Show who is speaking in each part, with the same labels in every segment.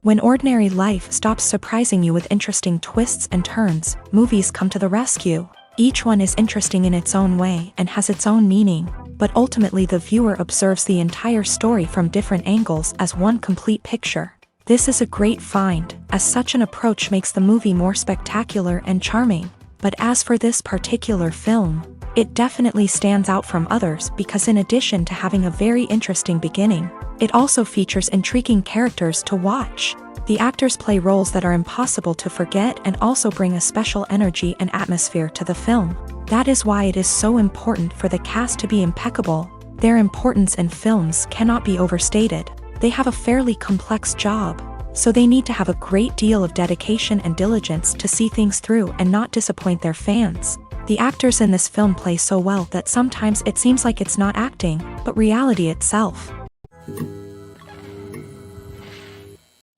Speaker 1: When ordinary life stops surprising you with interesting twists and turns, movies come to the rescue. Each one is interesting in its own way and has its own meaning, but ultimately the viewer observes the entire story from different angles as one complete picture. This is a great find, as such an approach makes the movie more spectacular and charming. But as for this particular film, it definitely stands out from others because in addition to having a very interesting beginning, it also features intriguing characters to watch. The actors play roles that are impossible to forget and also bring a special energy and atmosphere to the film. That is why it is so important for the cast to be impeccable. Their importance in films cannot be overstated. They have a fairly complex job, so they need to have a great deal of dedication and diligence to see things through and not disappoint their fans. The actors in this film play so well that sometimes it seems like it's not acting, but reality itself.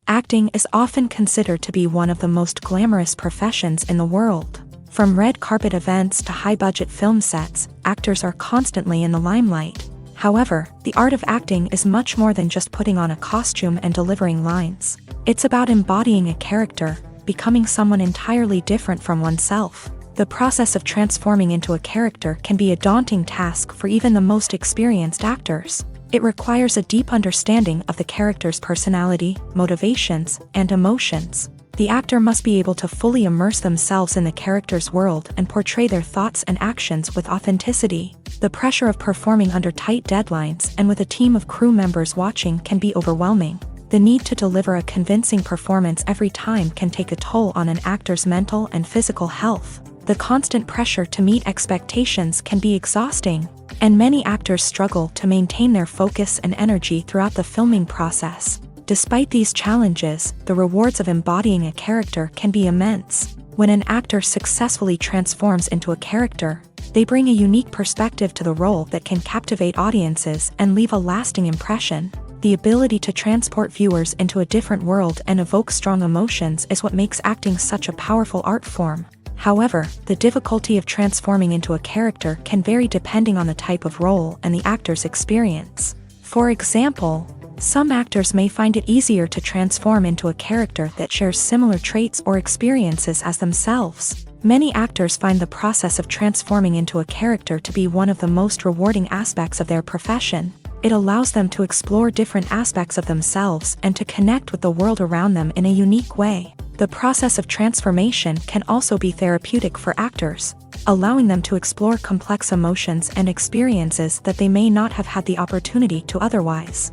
Speaker 1: Acting is often considered to be one of the most glamorous professions in the world. From red carpet events to high-budget film sets, actors are constantly in the limelight. However, the art of acting is much more than just putting on a costume and delivering lines. It's about embodying a character, becoming someone entirely different from oneself. The process of transforming into a character can be a daunting task for even the most experienced actors. It requires a deep understanding of the character's personality, motivations, and emotions. The actor must be able to fully immerse themselves in the character's world and portray their thoughts and actions with authenticity. The pressure of performing under tight deadlines and with a team of crew members watching can be overwhelming. The need to deliver a convincing performance every time can take a toll on an actor's mental and physical health. The constant pressure to meet expectations can be exhausting, and many actors struggle to maintain their focus and energy throughout the filming process. Despite these challenges, the rewards of embodying a character can be immense. When an actor successfully transforms into a character, they bring a unique perspective to the role that can captivate audiences and leave a lasting impression. The ability to transport viewers into a different world and evoke strong emotions is what makes acting such a powerful art form. However, the difficulty of transforming into a character can vary depending on the type of role and the actor's experience. For example, some actors may find it easier to transform into a character that shares similar traits or experiences as themselves. Many actors find the process of transforming into a character to be one of the most rewarding aspects of their profession. It allows them to explore different aspects of themselves and to connect with the world around them in a unique way. The process of transformation can also be therapeutic for actors, allowing them to explore complex emotions and experiences that they may not have had the opportunity to otherwise.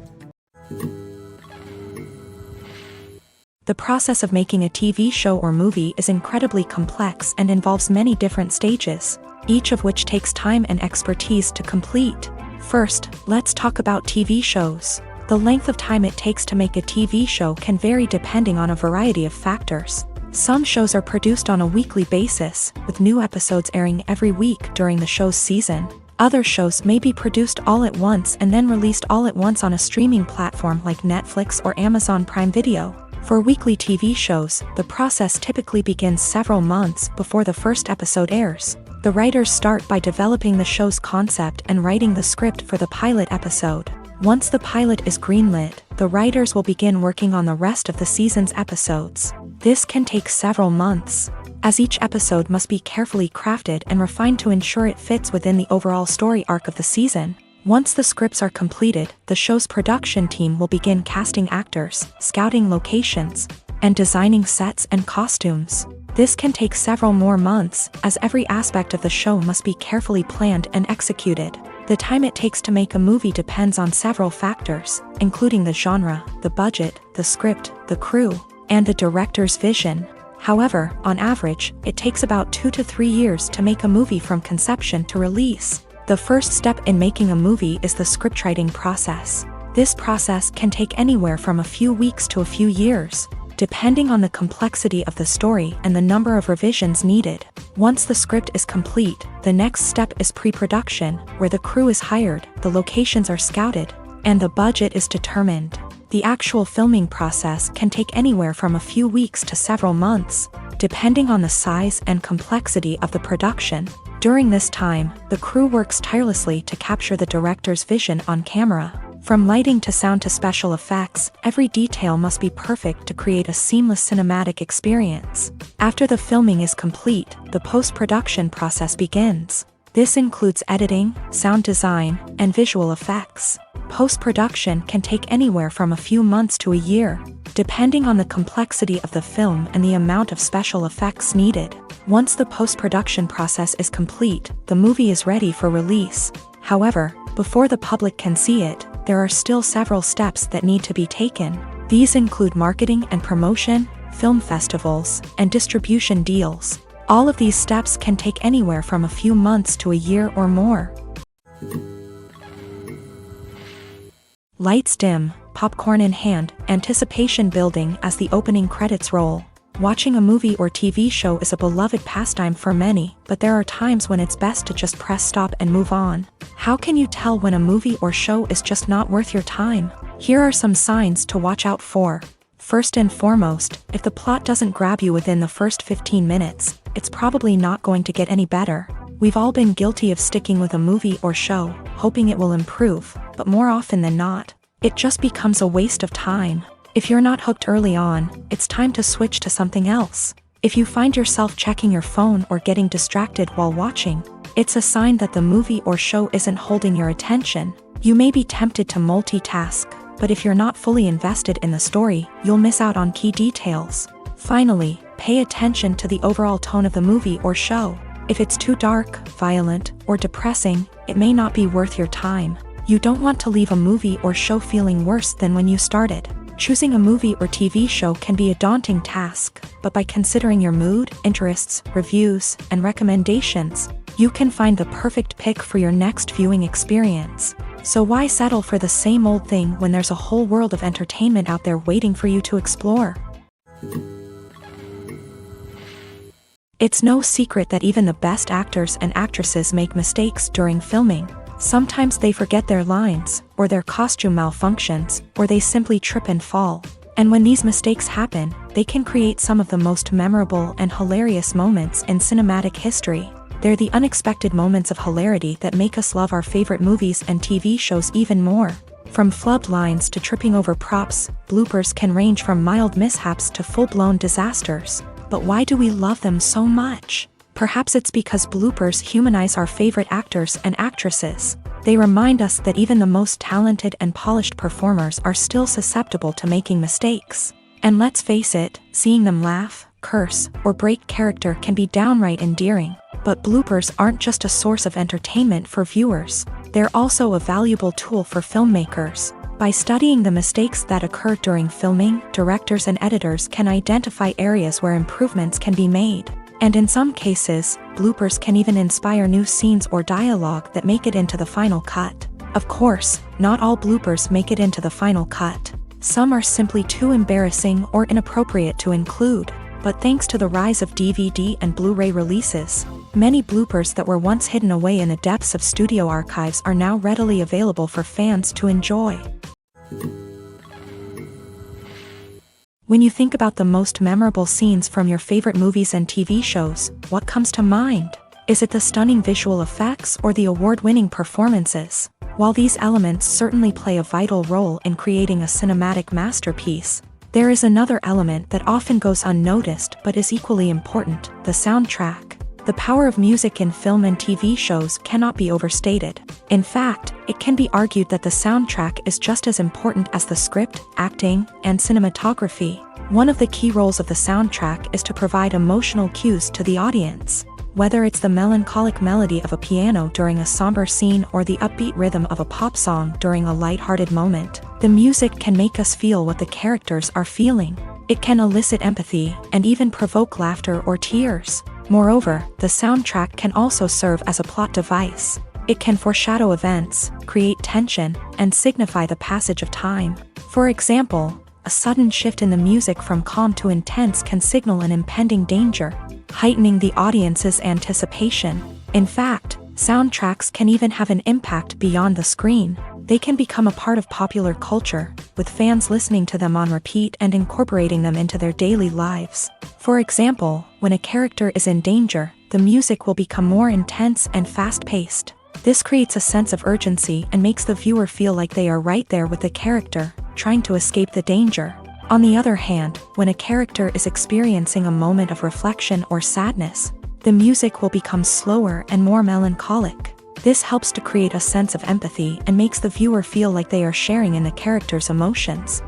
Speaker 1: The process of making a TV show or movie is incredibly complex and involves many different stages, each of which takes time and expertise to complete. First, let's talk about TV shows. The length of time it takes to make a TV show can vary depending on a variety of factors. Some shows are produced on a weekly basis, with new episodes airing every week during the show's season. Other shows may be produced all at once and then released all at once on a streaming platform like Netflix or Amazon Prime Video. For weekly TV shows, the process typically begins several months before the first episode airs. The writers start by developing the show's concept and writing the script for the pilot episode. Once the pilot is greenlit, the writers will begin working on the rest of the season's episodes. This can take several months, as each episode must be carefully crafted and refined to ensure it fits within the overall story arc of the season. Once the scripts are completed, the show's production team will begin casting actors, scouting locations, and designing sets and costumes. This can take several more months, as every aspect of the show must be carefully planned and executed. The time it takes to make a movie depends on several factors, including the genre, the budget, the script, the crew, and the director's vision. However, on average, it takes about 2 to 3 years to make a movie from conception to release. The first step in making a movie is the scriptwriting process. This process can take anywhere from a few weeks to a few years, depending on the complexity of the story and the number of revisions needed. Once the script is complete, the next step is pre-production, where the crew is hired, the locations are scouted, and the budget is determined. The actual filming process can take anywhere from a few weeks to several months, depending on the size and complexity of the production. During this time, the crew works tirelessly to capture the director's vision on camera. From lighting to sound to special effects, every detail must be perfect to create a seamless cinematic experience. After the filming is complete, the post-production process begins. This includes editing, sound design, and visual effects. Post-production can take anywhere from a few months to a year, depending on the complexity of the film and the amount of special effects needed. Once the post-production process is complete, the movie is ready for release. However, before the public can see it, there are still several steps that need to be taken. These include marketing and promotion, film festivals, and distribution deals. All of these steps can take anywhere from a few months to a year or more. Lights dim, popcorn in hand, anticipation building as the opening credits roll. Watching a movie or TV show is a beloved pastime for many, but there are times when it's best to just press stop and move on. How can you tell when a movie or show is just not worth your time? Here are some signs to watch out for. First and foremost, if the plot doesn't grab you within the first 15 minutes, it's probably not going to get any better. We've all been guilty of sticking with a movie or show, hoping it will improve, but more often than not, it just becomes a waste of time. If you're not hooked early on, it's time to switch to something else. If you find yourself checking your phone or getting distracted while watching, it's a sign that the movie or show isn't holding your attention. You may be tempted to multitask, but if you're not fully invested in the story, you'll miss out on key details. Finally, pay attention to the overall tone of the movie or show. If it's too dark, violent, or depressing, it may not be worth your time. You don't want to leave a movie or show feeling worse than when you started. Choosing a movie or TV show can be a daunting task, but by considering your mood, interests, reviews, and recommendations, you can find the perfect pick for your next viewing experience. So why settle for the same old thing when there's a whole world of entertainment out there waiting for you to explore? It's no secret that even the best actors and actresses make mistakes during filming. Sometimes they forget their lines, or their costume malfunctions, or they simply trip and fall. And when these mistakes happen, they can create some of the most memorable and hilarious moments in cinematic history. They're the unexpected moments of hilarity that make us love our favorite movies and TV shows even more. From flubbed lines to tripping over props, bloopers can range from mild mishaps to full-blown disasters. But why do we love them so much? Perhaps it's because bloopers humanize our favorite actors and actresses. They remind us that even the most talented and polished performers are still susceptible to making mistakes. And let's face it, seeing them laugh, curse, or break character can be downright endearing. But bloopers aren't just a source of entertainment for viewers. They're also a valuable tool for filmmakers. By studying the mistakes that occur during filming, directors and editors can identify areas where improvements can be made. And in some cases, bloopers can even inspire new scenes or dialogue that make it into the final cut. Of course, not all bloopers make it into the final cut. Some are simply too embarrassing or inappropriate to include. But thanks to the rise of DVD and Blu-ray releases, many bloopers that were once hidden away in the depths of studio archives are now readily available for fans to enjoy. When you think about the most memorable scenes from your favorite movies and TV shows, what comes to mind? Is it the stunning visual effects or the award-winning performances? While these elements certainly play a vital role in creating a cinematic masterpiece, there is another element that often goes unnoticed but is equally important: the soundtrack. The power of music in film and TV shows cannot be overstated. In fact, it can be argued that the soundtrack is just as important as the script, acting, and cinematography. One of the key roles of the soundtrack is to provide emotional cues to the audience. Whether it's the melancholic melody of a piano during a somber scene or the upbeat rhythm of a pop song during a light-hearted moment, the music can make us feel what the characters are feeling. It can elicit empathy and even provoke laughter or tears. Moreover, the soundtrack can also serve as a plot device. It can foreshadow events, create tension, and signify the passage of time. For example, a sudden shift in the music from calm to intense can signal an impending danger, heightening the audience's anticipation. In fact, soundtracks can even have an impact beyond the screen. They can become a part of popular culture, with fans listening to them on repeat and incorporating them into their daily lives. For example, when a character is in danger, the music will become more intense and fast-paced. This creates a sense of urgency and makes the viewer feel like they are right there with the character, trying to escape the danger. On the other hand, when a character is experiencing a moment of reflection or sadness, the music will become slower and more melancholic. This helps to create a sense of empathy and makes the viewer feel like they are sharing in the character's emotions.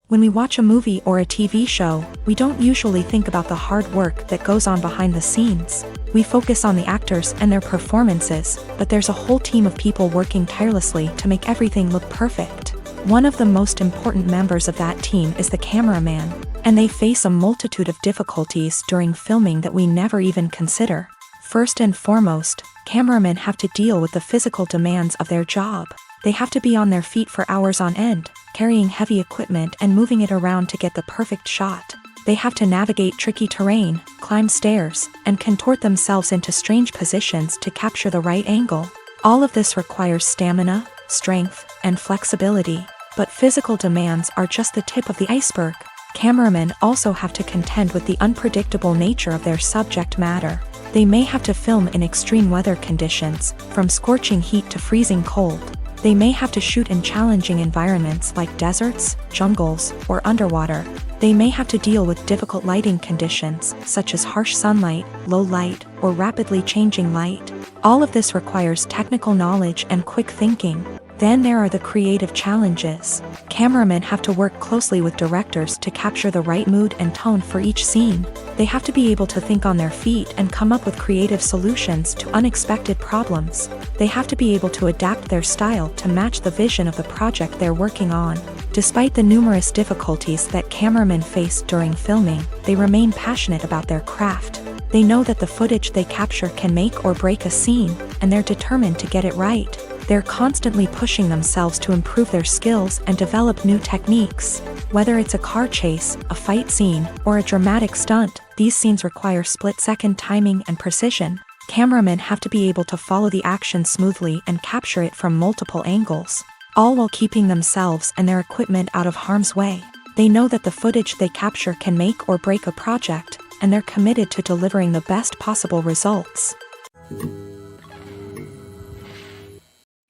Speaker 1: When we watch a movie or a TV show, we don't usually think about the hard work that goes on behind the scenes. We focus on the actors and their performances, but there's a whole team of people working tirelessly to make everything look perfect. One of the most important members of that team is the cameraman, and they face a multitude of difficulties during filming that we never even consider. First and foremost, cameramen have to deal with the physical demands of their job. They have to be on their feet for hours on end, carrying heavy equipment and moving it around to get the perfect shot. They have to navigate tricky terrain, climb stairs, and contort themselves into strange positions to capture the right angle. All of this requires stamina, strength, and flexibility. But physical demands are just the tip of the iceberg. Cameramen also have to contend with the unpredictable nature of their subject matter. They may have to film in extreme weather conditions, from scorching heat to freezing cold. They may have to shoot in challenging environments like deserts, jungles, or underwater. They may have to deal with difficult lighting conditions, such as harsh sunlight, low light, or rapidly changing light. All of this requires technical knowledge and quick thinking. Then there are the creative challenges. Cameramen have to work closely with directors to capture the right mood and tone for each scene. They have to be able to think on their feet and come up with creative solutions to unexpected problems. They have to be able to adapt their style to match the vision of the project they're working on. Despite the numerous difficulties that cameramen face during filming, they remain passionate about their craft. They know that the footage they capture can make or break a scene, and they're determined to get it right. They're constantly pushing themselves to improve their skills and develop new techniques. Whether it's a car chase, a fight scene, or a dramatic stunt, these scenes require split-second timing and precision. Cameramen have to be able to follow the action smoothly and capture it from multiple angles, all while keeping themselves and their equipment out of harm's way. They know that the footage they capture can make or break a project, and they're committed to delivering the best possible results.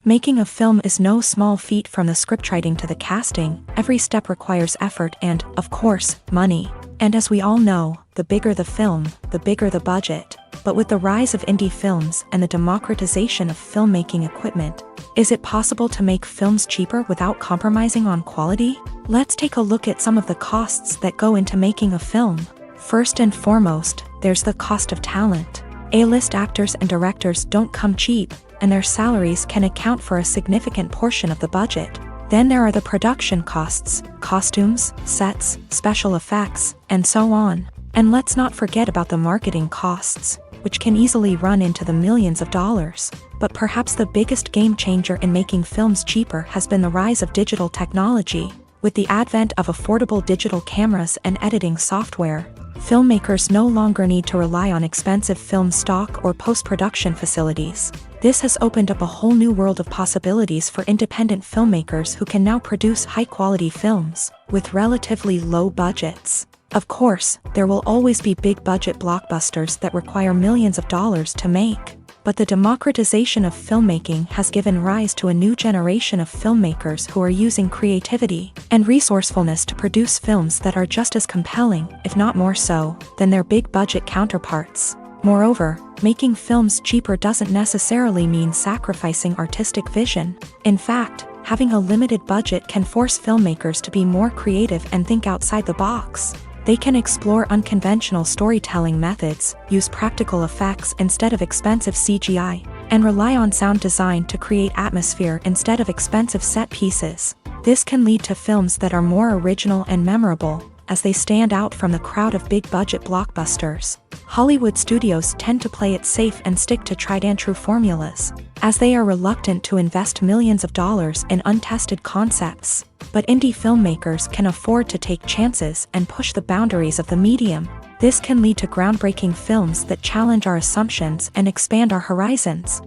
Speaker 1: Making a film is no small feat. From the scriptwriting to the casting. Every step requires effort and, of course, money. And as we all know, the bigger the film, the bigger the budget. But with the rise of indie films and the democratization of filmmaking equipment, is it possible to make films cheaper without compromising on quality? Let's take a look at some of the costs that go into making a film. First and foremost, there's the cost of talent. A-list actors and directors don't come cheap, and their salaries can account for a significant portion of the budget. Then there are the production costs, costumes, sets, special effects, and so on. And let's not forget about the marketing costs, which can easily run into the millions of dollars. But perhaps the biggest game changer in making films cheaper has been the rise of digital technology. With the advent of affordable digital cameras and editing software, filmmakers no longer need to rely on expensive film stock or post-production facilities. This has opened up a whole new world of possibilities for independent filmmakers who can now produce high-quality films with relatively low budgets. Of course, there will always be big-budget blockbusters that require millions of dollars to make. But the democratization of filmmaking has given rise to a new generation of filmmakers who are using creativity and resourcefulness to produce films that are just as compelling, if not more so, than their big-budget counterparts. Moreover, making films cheaper doesn't necessarily mean sacrificing artistic vision. In fact, having a limited budget can force filmmakers to be more creative and think outside the box. They can explore unconventional storytelling methods, use practical effects instead of expensive CGI, and rely on sound design to create atmosphere instead of expensive set pieces. This can lead to films that are more original and memorable, as they stand out from the crowd of big-budget blockbusters. Hollywood studios tend to play it safe and stick to tried-and-true formulas, as they are reluctant to invest millions of dollars in untested concepts. But indie filmmakers can afford to take chances and push the boundaries of the medium. This can lead to groundbreaking films that challenge our assumptions and expand our horizons.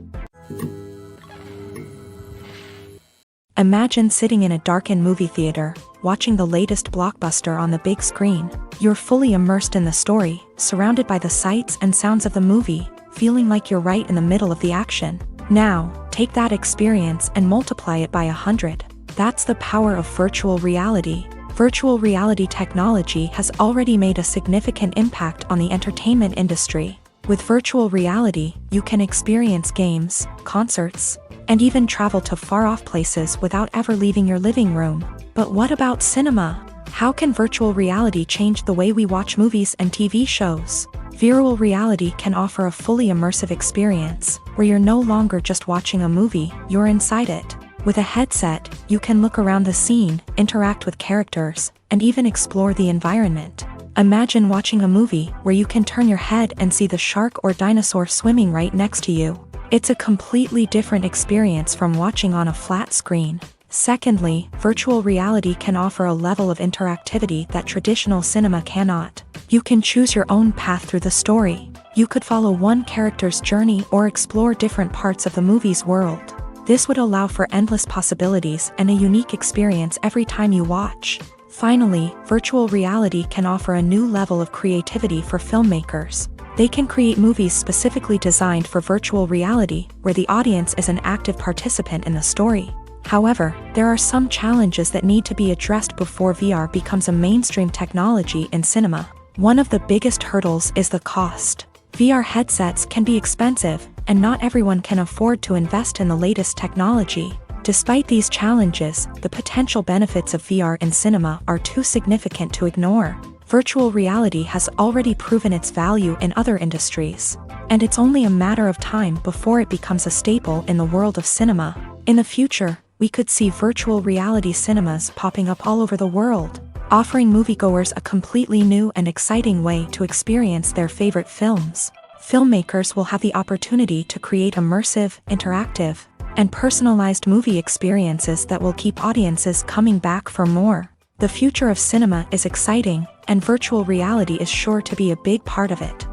Speaker 1: Imagine sitting in a darkened movie theater, watching the latest blockbuster on the big screen. You're fully immersed in the story, surrounded by the sights and sounds of the movie, feeling like you're right in the middle of the action. Now, take that experience and multiply it by 100. That's the power of virtual reality. Virtual reality technology has already made a significant impact on the entertainment industry. With virtual reality, you can experience games, concerts, and even travel to far-off places without ever leaving your living room. But what about cinema? How can virtual reality change the way we watch movies and TV shows? Virtual reality can offer a fully immersive experience, where you're no longer just watching a movie, you're inside it. With a headset, you can look around the scene, interact with characters, and even explore the environment. Imagine watching a movie where you can turn your head and see the shark or dinosaur swimming right next to you. It's a completely different experience from watching on a flat screen. Secondly, virtual reality can offer a level of interactivity that traditional cinema cannot. You can choose your own path through the story. You could follow one character's journey or explore different parts of the movie's world. This would allow for endless possibilities and a unique experience every time you watch. Finally, virtual reality can offer a new level of creativity for filmmakers. They can create movies specifically designed for virtual reality, where the audience is an active participant in the story. However, there are some challenges that need to be addressed before VR becomes a mainstream technology in cinema. One of the biggest hurdles is the cost. VR headsets can be expensive, and not everyone can afford to invest in the latest technology. Despite these challenges, the potential benefits of VR in cinema are too significant to ignore. Virtual reality has already proven its value in other industries, and it's only a matter of time before it becomes a staple in the world of cinema. In the future, we could see virtual reality cinemas popping up all over the world, offering moviegoers a completely new and exciting way to experience their favorite films. Filmmakers will have the opportunity to create immersive, interactive, and personalized movie experiences that will keep audiences coming back for more. The future of cinema is exciting, and virtual reality is sure to be a big part of it.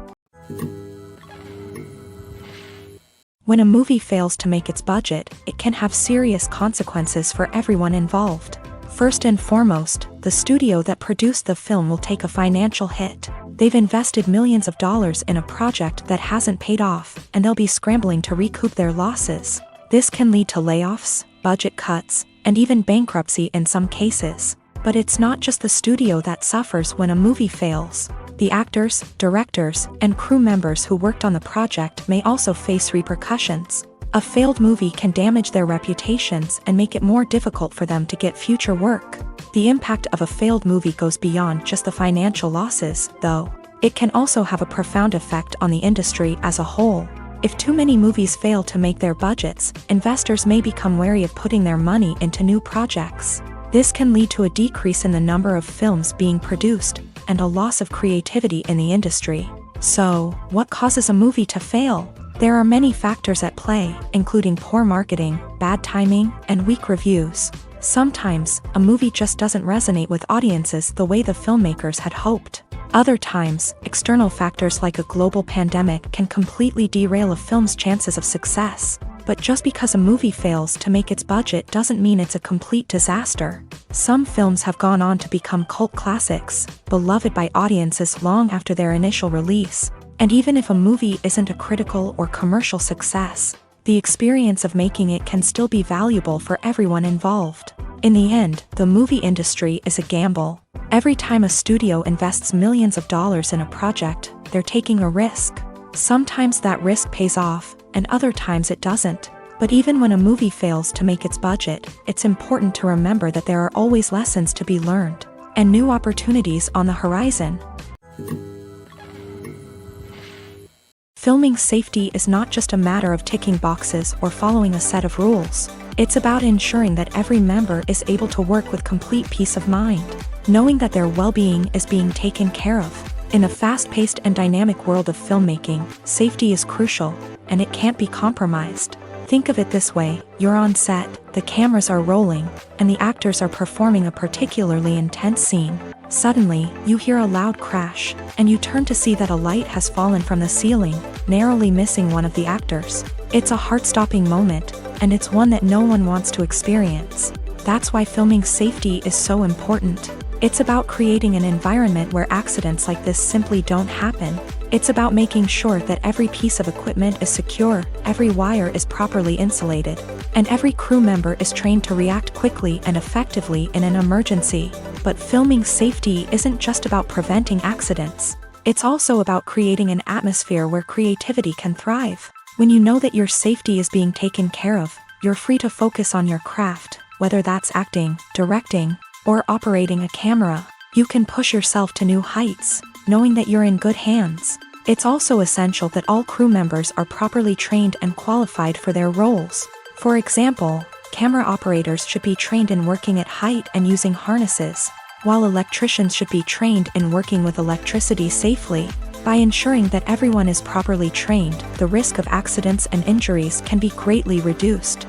Speaker 1: When a movie fails to make its budget, it can have serious consequences for everyone involved. First and foremost, the studio that produced the film will take a financial hit. They've invested millions of dollars in a project that hasn't paid off, and they'll be scrambling to recoup their losses. This can lead to layoffs, budget cuts, and even bankruptcy in some cases. But it's not just the studio that suffers when a movie fails. The actors, directors, and crew members who worked on the project may also face repercussions. A failed movie can damage their reputations and make it more difficult for them to get future work. The impact of a failed movie goes beyond just the financial losses, though. It can also have a profound effect on the industry as a whole. If too many movies fail to make their budgets, investors may become wary of putting their money into new projects. This can lead to a decrease in the number of films being produced, and a loss of creativity in the industry. So, what causes a movie to fail? There are many factors at play, including poor marketing, bad timing, and weak reviews. Sometimes, a movie just doesn't resonate with audiences the way the filmmakers had hoped. Other times, external factors like a global pandemic can completely derail a film's chances of success. But just because a movie fails to make its budget doesn't mean it's a complete disaster. Some films have gone on to become cult classics, beloved by audiences long after their initial release. And even if a movie isn't a critical or commercial success, the experience of making it can still be valuable for everyone involved. In the end, the movie industry is a gamble. Every time a studio invests millions of dollars in a project, they're taking a risk. Sometimes that risk pays off, and other times it doesn't. But even when a movie fails to make its budget, it's important to remember that there are always lessons to be learned, and new opportunities on the horizon. Filming safety is not just a matter of ticking boxes or following a set of rules. It's about ensuring that every member is able to work with complete peace of mind, knowing that their well-being is being taken care of. In the fast-paced and dynamic world of filmmaking, safety is crucial, and it can't be compromised. Think of it this way: you're on set, the cameras are rolling, and the actors are performing a particularly intense scene. Suddenly, you hear a loud crash, and you turn to see that a light has fallen from the ceiling, narrowly missing one of the actors. It's a heart-stopping moment, and it's one that no one wants to experience. That's why filming safety is so important. It's about creating an environment where accidents like this simply don't happen. It's about making sure that every piece of equipment is secure, every wire is properly insulated, and every crew member is trained to react quickly and effectively in an emergency. But filming safety isn't just about preventing accidents. It's also about creating an atmosphere where creativity can thrive. When you know that your safety is being taken care of, you're free to focus on your craft, whether that's acting, directing, or operating a camera. You can push yourself to new heights, knowing that you're in good hands. It's also essential that all crew members are properly trained and qualified for their roles. For example, camera operators should be trained in working at height and using harnesses, while electricians should be trained in working with electricity safely. By ensuring that everyone is properly trained, the risk of accidents and injuries can be greatly reduced.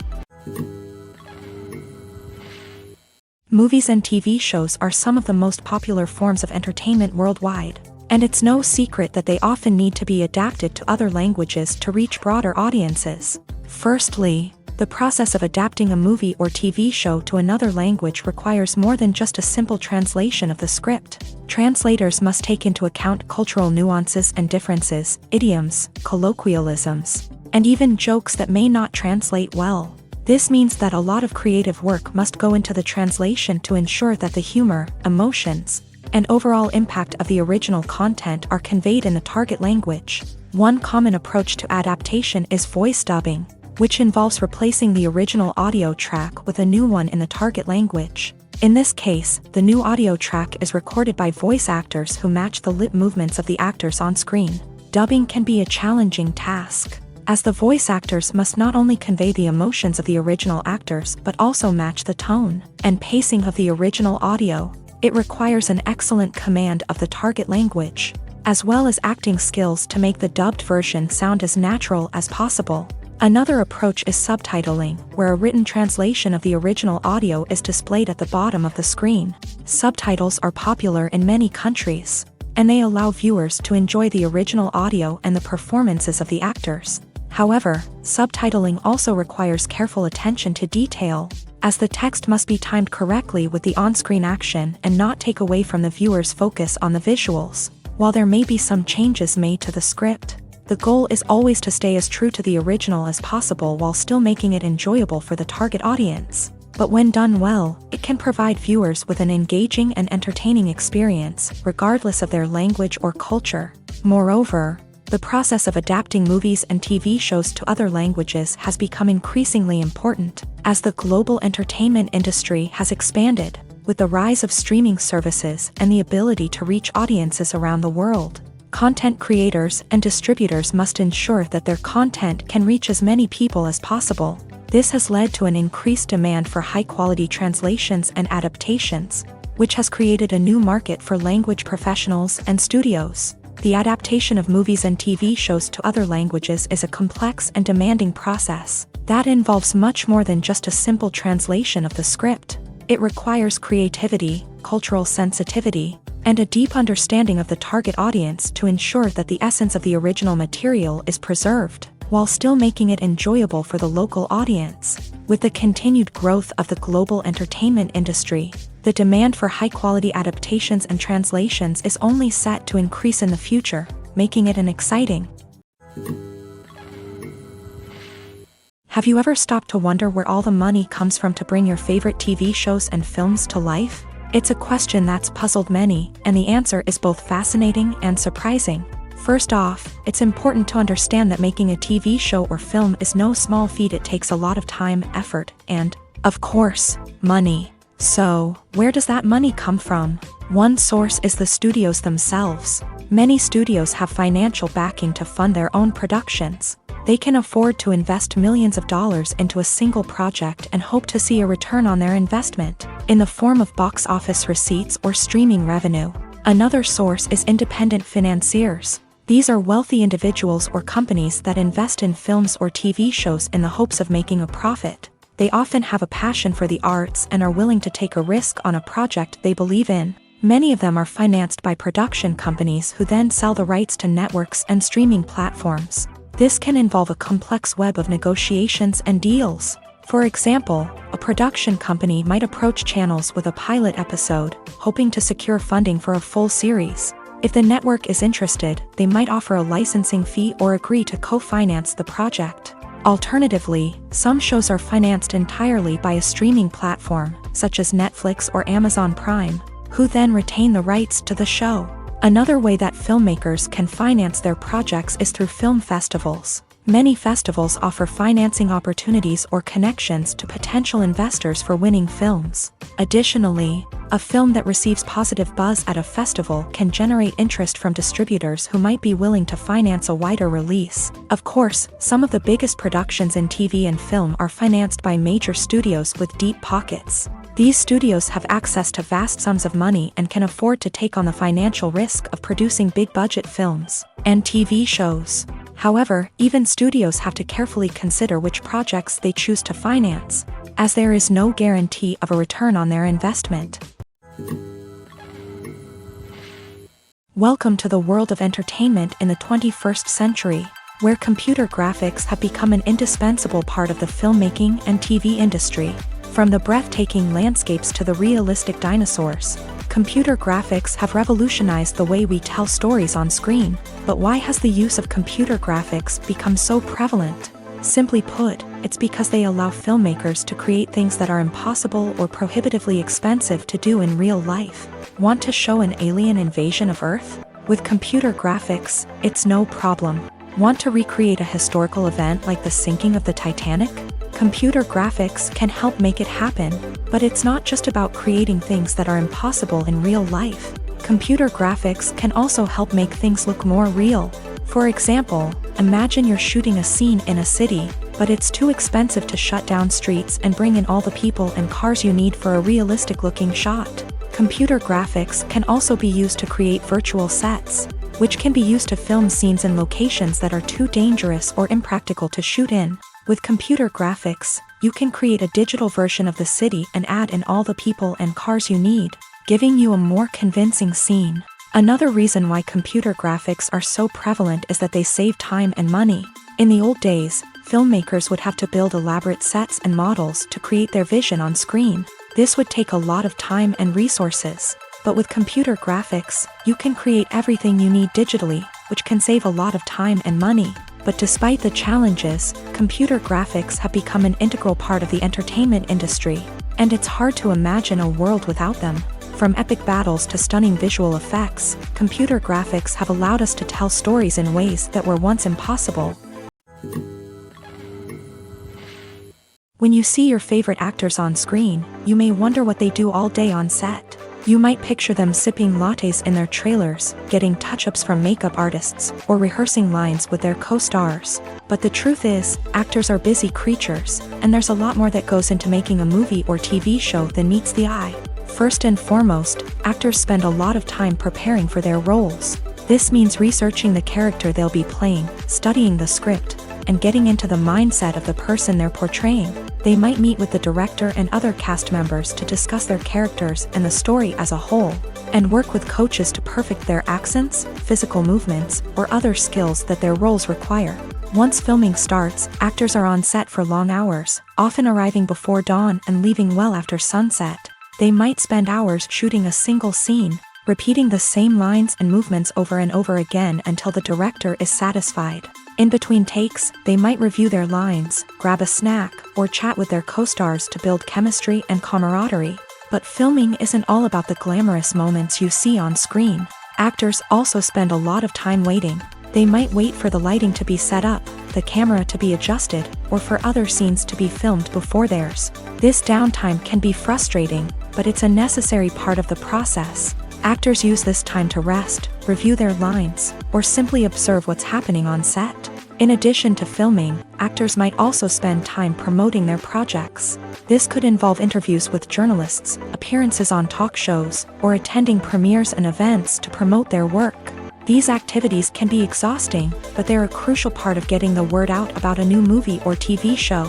Speaker 1: Movies and TV shows are some of the most popular forms of entertainment worldwide, and it's no secret that they often need to be adapted to other languages to reach broader audiences. Firstly, the process of adapting a movie or TV show to another language requires more than just a simple translation of the script. Translators must take into account cultural nuances and differences, idioms, colloquialisms, and even jokes that may not translate well. This means that a lot of creative work must go into the translation to ensure that the humor, emotions, and overall impact of the original content are conveyed in the target language. One common approach to adaptation is voice dubbing, which involves replacing the original audio track with a new one in the target language. In this case, the new audio track is recorded by voice actors who match the lip movements of the actors on screen. Dubbing can be a challenging task, as the voice actors must not only convey the emotions of the original actors but also match the tone and pacing of the original audio. It requires an excellent command of the target language, as well as acting skills to make the dubbed version sound as natural as possible. Another approach is subtitling, where a written translation of the original audio is displayed at the bottom of the screen. Subtitles are popular in many countries, and they allow viewers to enjoy the original audio and the performances of the actors. However, subtitling also requires careful attention to detail, as the text must be timed correctly with the on-screen action and not take away from the viewer's focus on the visuals. While there may be some changes made to the script, the goal is always to stay as true to the original as possible while still making it enjoyable for the target audience. But when done well, it can provide viewers with an engaging and entertaining experience, regardless of their language or culture. Moreover, the process of adapting movies and TV shows to other languages has become increasingly important, as the global entertainment industry has expanded, with the rise of streaming services and the ability to reach audiences around the world. Content creators and distributors must ensure that their content can reach as many people as possible. This has led to an increased demand for high-quality translations and adaptations, which has created a new market for language professionals and studios. The adaptation of movies and TV shows to other languages is a complex and demanding process that involves much more than just a simple translation of the script. It requires creativity, cultural sensitivity, and a deep understanding of the target audience to ensure that the essence of the original material is preserved, while still making it enjoyable for the local audience. With the continued growth of the global entertainment industry, the demand for high-quality adaptations and translations is only set to increase in the future, making it an exciting. Have you ever stopped to wonder where all the money comes from to bring your favorite TV shows and films to life? It's a question that's puzzled many, and the answer is both fascinating and surprising. First off, it's important to understand that making a TV show or film is no small feat. It takes a lot of time, effort, and, of course, money. So, where does that money come from? One source is the studios themselves. Many studios have financial backing to fund their own productions. They can afford to invest millions of dollars into a single project and hope to see a return on their investment, in the form of box office receipts or streaming revenue. Another source is independent financiers. These are wealthy individuals or companies that invest in films or TV shows in the hopes of making a profit. They often have a passion for the arts and are willing to take a risk on a project they believe in. Many of them are financed by production companies who then sell the rights to networks and streaming platforms. This can involve a complex web of negotiations and deals. For example, a production company might approach channels with a pilot episode, hoping to secure funding for a full series. If the network is interested, they might offer a licensing fee or agree to co-finance the project. Alternatively, some shows are financed entirely by a streaming platform, such as Netflix or Amazon Prime, who then retain the rights to the show. Another way that filmmakers can finance their projects is through film festivals. Many festivals offer financing opportunities or connections to potential investors for winning films. Additionally, a film that receives positive buzz at a festival can generate interest from distributors who might be willing to finance a wider release. Of course, some of the biggest productions in TV and film are financed by major studios with deep pockets. These studios have access to vast sums of money and can afford to take on the financial risk of producing big-budget films and TV shows. However, even studios have to carefully consider which projects they choose to finance, as there is no guarantee of a return on their investment. Welcome to the world of entertainment in the 21st century, where computer graphics have become an indispensable part of the filmmaking and TV industry. From the breathtaking landscapes to the realistic dinosaurs, computer graphics have revolutionized the way we tell stories on screen. But why has the use of computer graphics become so prevalent? Simply put, it's because they allow filmmakers to create things that are impossible or prohibitively expensive to do in real life. Want to show an alien invasion of Earth? With computer graphics, it's no problem. Want to recreate a historical event like the sinking of the Titanic? Computer graphics can help make it happen, but it's not just about creating things that are impossible in real life. Computer graphics can also help make things look more real. For example, imagine you're shooting a scene in a city, but it's too expensive to shut down streets and bring in all the people and cars you need for a realistic-looking shot. Computer graphics can also be used to create virtual sets, which can be used to film scenes in locations that are too dangerous or impractical to shoot in. With computer graphics, you can create a digital version of the city and add in all the people and cars you need, giving you a more convincing scene. Another reason why computer graphics are so prevalent is that they save time and money. In the old days, filmmakers would have to build elaborate sets and models to create their vision on screen. This would take a lot of time and resources. But with computer graphics, you can create everything you need digitally, which can save a lot of time and money. But despite the challenges, computer graphics have become an integral part of the entertainment industry, and it's hard to imagine a world without them. From epic battles to stunning visual effects, computer graphics have allowed us to tell stories in ways that were once impossible. When you see your favorite actors on screen, you may wonder what they do all day on set. You might picture them sipping lattes in their trailers, getting touch-ups from makeup artists, or rehearsing lines with their co-stars. But the truth is, actors are busy creatures, and there's a lot more that goes into making a movie or TV show than meets the eye. First and foremost, actors spend a lot of time preparing for their roles. This means researching the character they'll be playing, studying the script, and getting into the mindset of the person they're portraying. They might meet with the director and other cast members to discuss their characters and the story as a whole, and work with coaches to perfect their accents, physical movements, or other skills that their roles require. Once filming starts, actors are on set for long hours, often arriving before dawn and leaving well after sunset. They might spend hours shooting a single scene, repeating the same lines and movements over and over again until the director is satisfied. In between takes, they might review their lines, grab a snack, or chat with their co-stars to build chemistry and camaraderie. But filming isn't all about the glamorous moments you see on screen. Actors also spend a lot of time waiting. They might wait for the lighting to be set up, the camera to be adjusted, or for other scenes to be filmed before theirs. This downtime can be frustrating, but it's a necessary part of the process. Actors use this time to rest, review their lines, or simply observe what's happening on set. In addition to filming, actors might also spend time promoting their projects. This could involve interviews with journalists, appearances on talk shows, or attending premieres and events to promote their work. These activities can be exhausting, but they're a crucial part of getting the word out about a new movie or TV show.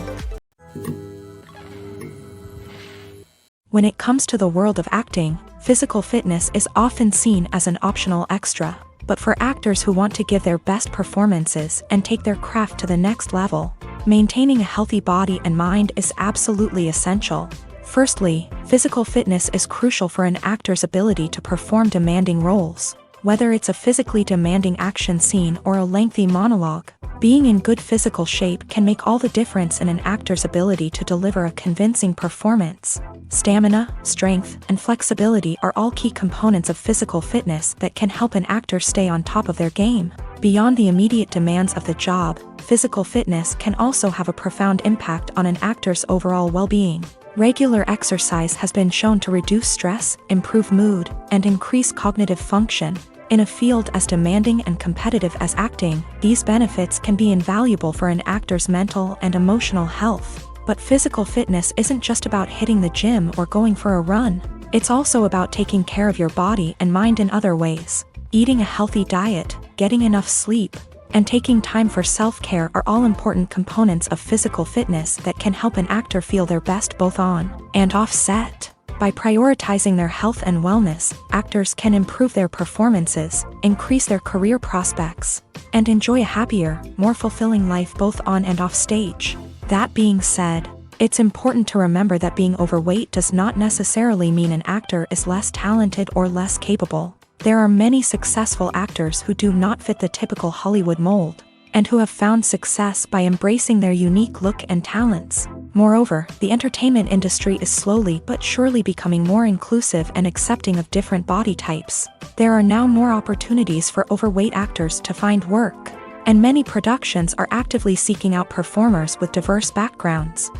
Speaker 1: When it comes to the world of acting, physical fitness is often seen as an optional extra. But for actors who want to give their best performances and take their craft to the next level, maintaining a healthy body and mind is absolutely essential. Firstly, physical fitness is crucial for an actor's ability to perform demanding roles. Whether it's a physically demanding action scene or a lengthy monologue, being in good physical shape can make all the difference in an actor's ability to deliver a convincing performance. Stamina, strength, and flexibility are all key components of physical fitness that can help an actor stay on top of their game. Beyond the immediate demands of the job, physical fitness can also have a profound impact on an actor's overall well-being. Regular exercise has been shown to reduce stress, improve mood, and increase cognitive function. In a field as demanding and competitive as acting, these benefits can be invaluable for an actor's mental and emotional health. But physical fitness isn't just about hitting the gym or going for a run. It's also about taking care of your body and mind in other ways. Eating a healthy diet, getting enough sleep, and taking time for self-care are all important components of physical fitness that can help an actor feel their best both on and off set. By prioritizing their health and wellness, actors can improve their performances, increase their career prospects, and enjoy a happier, more fulfilling life both on and off stage. That being said, it's important to remember that being overweight does not necessarily mean an actor is less talented or less capable. There are many successful actors who do not fit the typical Hollywood mold, and who have found success by embracing their unique look and talents. Moreover, the entertainment industry is slowly but surely becoming more inclusive and accepting of different body types. There are now more opportunities for overweight actors to find work, and many productions are actively seeking out performers with diverse backgrounds.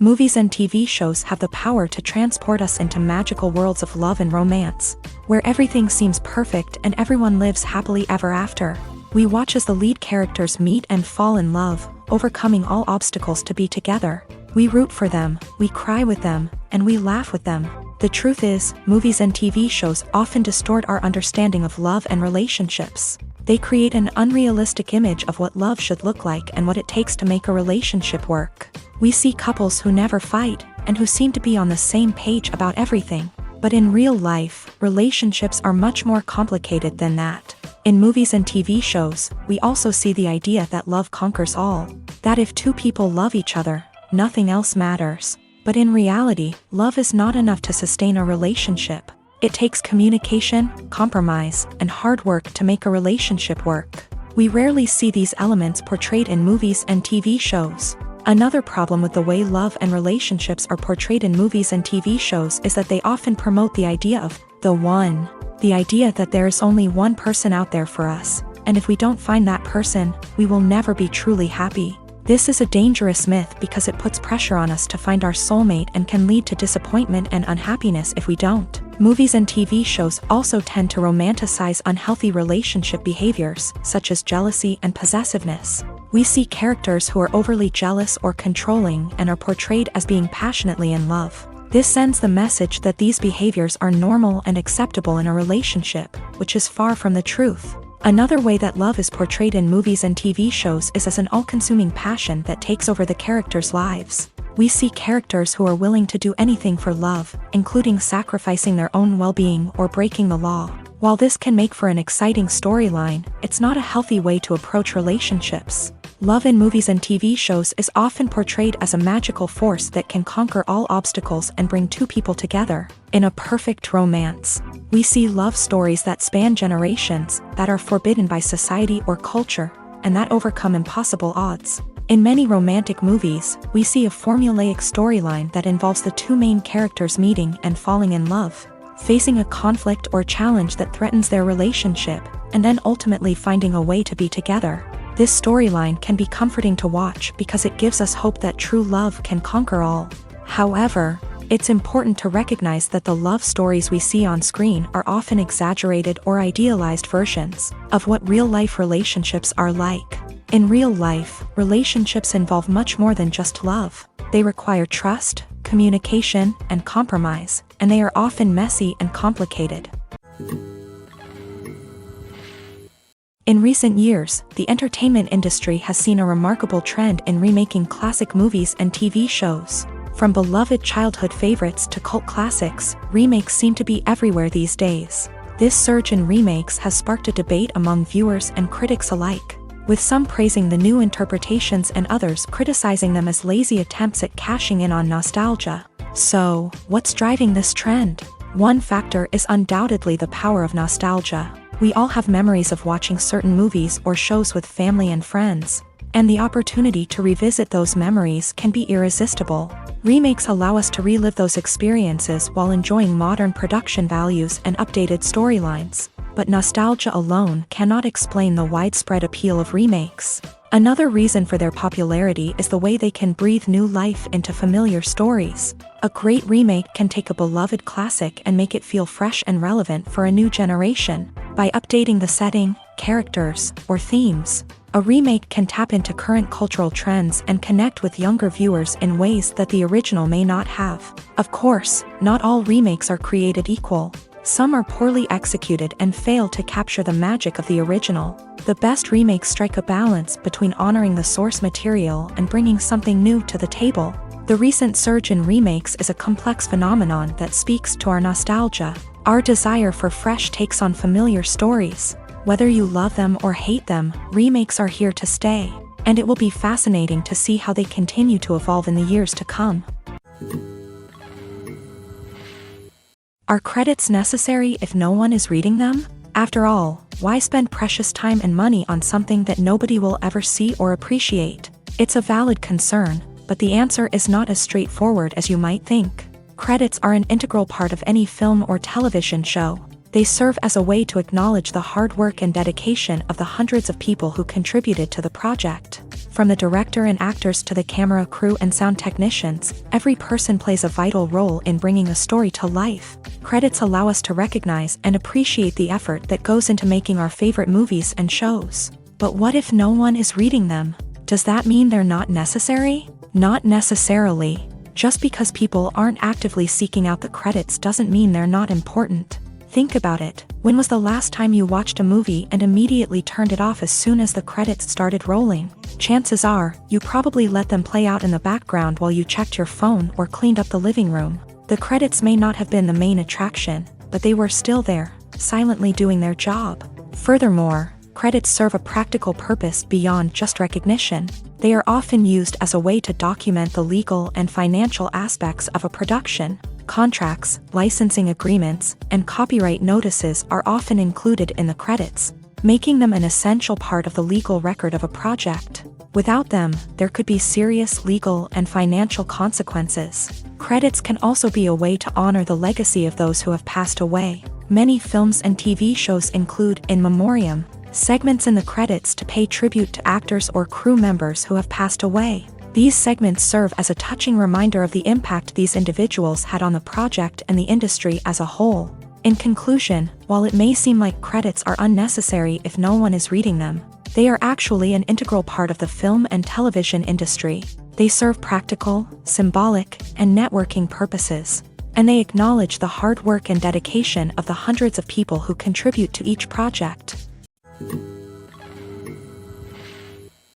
Speaker 1: Movies and TV shows have the power to transport us into magical worlds of love and romance, where everything seems perfect and everyone lives happily ever after. We watch as the lead characters meet and fall in love, overcoming all obstacles to be together. We root for them, we cry with them, and we laugh with them. The truth is, movies and TV shows often distort our understanding of love and relationships. They create an unrealistic image of what love should look like and what it takes to make a relationship work. We see couples who never fight, and who seem to be on the same page about everything. But in real life, relationships are much more complicated than that. In movies and TV shows, we also see the idea that love conquers all. That if two people love each other, nothing else matters. But in reality, love is not enough to sustain a relationship. It takes communication, compromise, and hard work to make a relationship work. We rarely see these elements portrayed in movies and TV shows. Another problem with the way love and relationships are portrayed in movies and TV shows is that they often promote the idea of the one. The idea that there is only one person out there for us, and if we don't find that person, we will never be truly happy. This is a dangerous myth because it puts pressure on us to find our soulmate and can lead to disappointment and unhappiness if we don't. Movies and TV shows also tend to romanticize unhealthy relationship behaviors, such as jealousy and possessiveness. We see characters who are overly jealous or controlling and are portrayed as being passionately in love. This sends the message that these behaviors are normal and acceptable in a relationship, which is far from the truth. Another way that love is portrayed in movies and TV shows is as an all-consuming passion that takes over the characters' lives. We see characters who are willing to do anything for love, including sacrificing their own well-being or breaking the law. While this can make for an exciting storyline, it's not a healthy way to approach relationships. Love in movies and TV shows is often portrayed as a magical force that can conquer all obstacles and bring two people together. In a perfect romance, we see love stories that span generations, that are forbidden by society or culture, and that overcome impossible odds. In many romantic movies, we see a formulaic storyline that involves the two main characters meeting and falling in love, facing a conflict or challenge that threatens their relationship, and then ultimately finding a way to be together. This storyline can be comforting to watch because it gives us hope that true love can conquer all. However, it's important to recognize that the love stories we see on screen are often exaggerated or idealized versions of what real-life relationships are like. In real life, relationships involve much more than just love. They require trust, communication, and compromise, and they are often messy and complicated. In recent years, the entertainment industry has seen a remarkable trend in remaking classic movies and TV shows. From beloved childhood favorites to cult classics, remakes seem to be everywhere these days. This surge in remakes has sparked a debate among viewers and critics alike, with some praising the new interpretations and others criticizing them as lazy attempts at cashing in on nostalgia. So, what's driving this trend? One factor is undoubtedly the power of nostalgia. We all have memories of watching certain movies or shows with family and friends, and the opportunity to revisit those memories can be irresistible. Remakes allow us to relive those experiences while enjoying modern production values and updated storylines. But nostalgia alone cannot explain the widespread appeal of remakes. Another reason for their popularity is the way they can breathe new life into familiar stories. A great remake can take a beloved classic and make it feel fresh and relevant for a new generation. By updating the setting, characters, or themes, a remake can tap into current cultural trends and connect with younger viewers in ways that the original may not have. Of course, not all remakes are created equal. Some are poorly executed and fail to capture the magic of the original. The best remakes strike a balance between honoring the source material and bringing something new to the table. The recent surge in remakes is a complex phenomenon that speaks to our nostalgia, our desire for fresh takes on familiar stories. Whether you love them or hate them, remakes are here to stay, and it will be fascinating to see how they continue to evolve in the years to come. Are credits necessary if no one is reading them? After all, why spend precious time and money on something that nobody will ever see or appreciate? It's a valid concern, but the answer is not as straightforward as you might think. Credits are an integral part of any film or television show. They serve as a way to acknowledge the hard work and dedication of the hundreds of people who contributed to the project. From the director and actors to the camera crew and sound technicians, every person plays a vital role in bringing a story to life. Credits allow us to recognize and appreciate the effort that goes into making our favorite movies and shows. But what if no one is reading them? Does that mean they're not necessary? Not necessarily. Just because people aren't actively seeking out the credits doesn't mean they're not important. Think about it. When was the last time you watched a movie and immediately turned it off as soon as the credits started rolling? Chances are, you probably let them play out in the background while you checked your phone or cleaned up the living room. The credits may not have been the main attraction, but they were still there, silently doing their job. Furthermore, credits serve a practical purpose beyond just recognition. They are often used as a way to document the legal and financial aspects of a production. Contracts, licensing agreements, and copyright notices are often included in the credits, making them an essential part of the legal record of a project. Without them, there could be serious legal and financial consequences. Credits can also be a way to honor the legacy of those who have passed away. Many films and TV shows include in memoriam segments in the credits to pay tribute to actors or crew members who have passed away. These segments serve as a touching reminder of the impact these individuals had on the project and the industry as a whole. In conclusion, while it may seem like credits are unnecessary if no one is reading them, they are actually an integral part of the film and television industry. They serve practical, symbolic, and networking purposes, and they acknowledge the hard work and dedication of the hundreds of people who contribute to each project.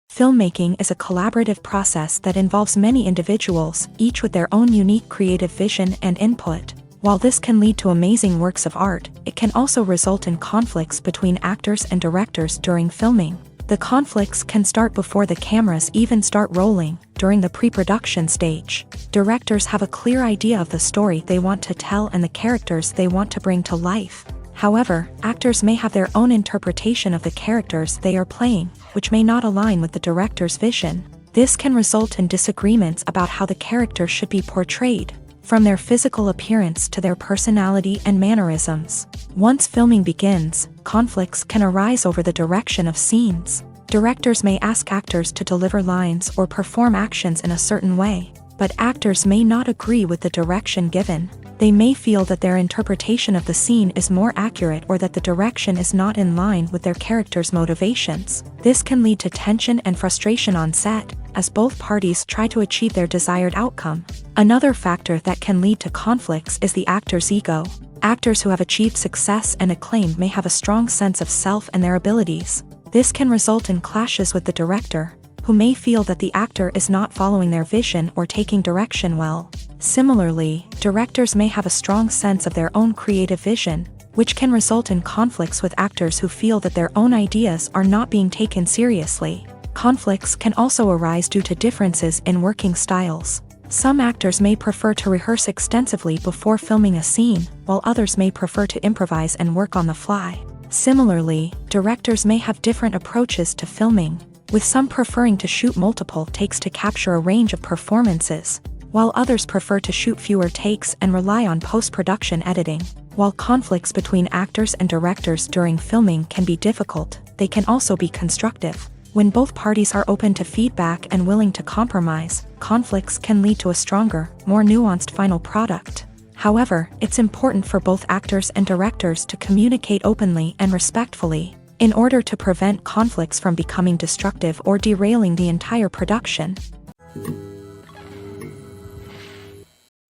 Speaker 1: Filmmaking is a collaborative process that involves many individuals, each with their own unique creative vision and input. While this can lead to amazing works of art, it can also result in conflicts between actors and directors during filming. The conflicts can start before the cameras even start rolling, during the pre-production stage. Directors have a clear idea of the story they want to tell and the characters they want to bring to life. However, actors may have their own interpretation of the characters they are playing, which may not align with the director's vision. This can result in disagreements about how the character should be portrayed, from their physical appearance to their personality and mannerisms. Once filming begins, conflicts can arise over the direction of scenes. Directors may ask actors to deliver lines or perform actions in a certain way, but actors may not agree with the direction given. They may feel that their interpretation of the scene is more accurate or that the direction is not in line with their character's motivations. This can lead to tension and frustration on set, as both parties try to achieve their desired outcome. Another factor that can lead to conflicts is the actor's ego. Actors who have achieved success and acclaim may have a strong sense of self and their abilities. This can result in clashes with the director, who may feel that the actor is not following their vision or taking direction well. Similarly, directors may have a strong sense of their own creative vision, which can result in conflicts with actors who feel that their own ideas are not being taken seriously. Conflicts can also arise due to differences in working styles. Some actors may prefer to rehearse extensively before filming a scene, while others may prefer to improvise and work on the fly. Similarly, directors may have different approaches to filming, with some preferring to shoot multiple takes to capture a range of performances, while others prefer to shoot fewer takes and rely on post-production editing. While conflicts between actors and directors during filming can be difficult, they can also be constructive. When both parties are open to feedback and willing to compromise, conflicts can lead to a stronger, more nuanced final product. However, it's important for both actors and directors to communicate openly and respectfully, in order to prevent conflicts from becoming destructive or derailing the entire production.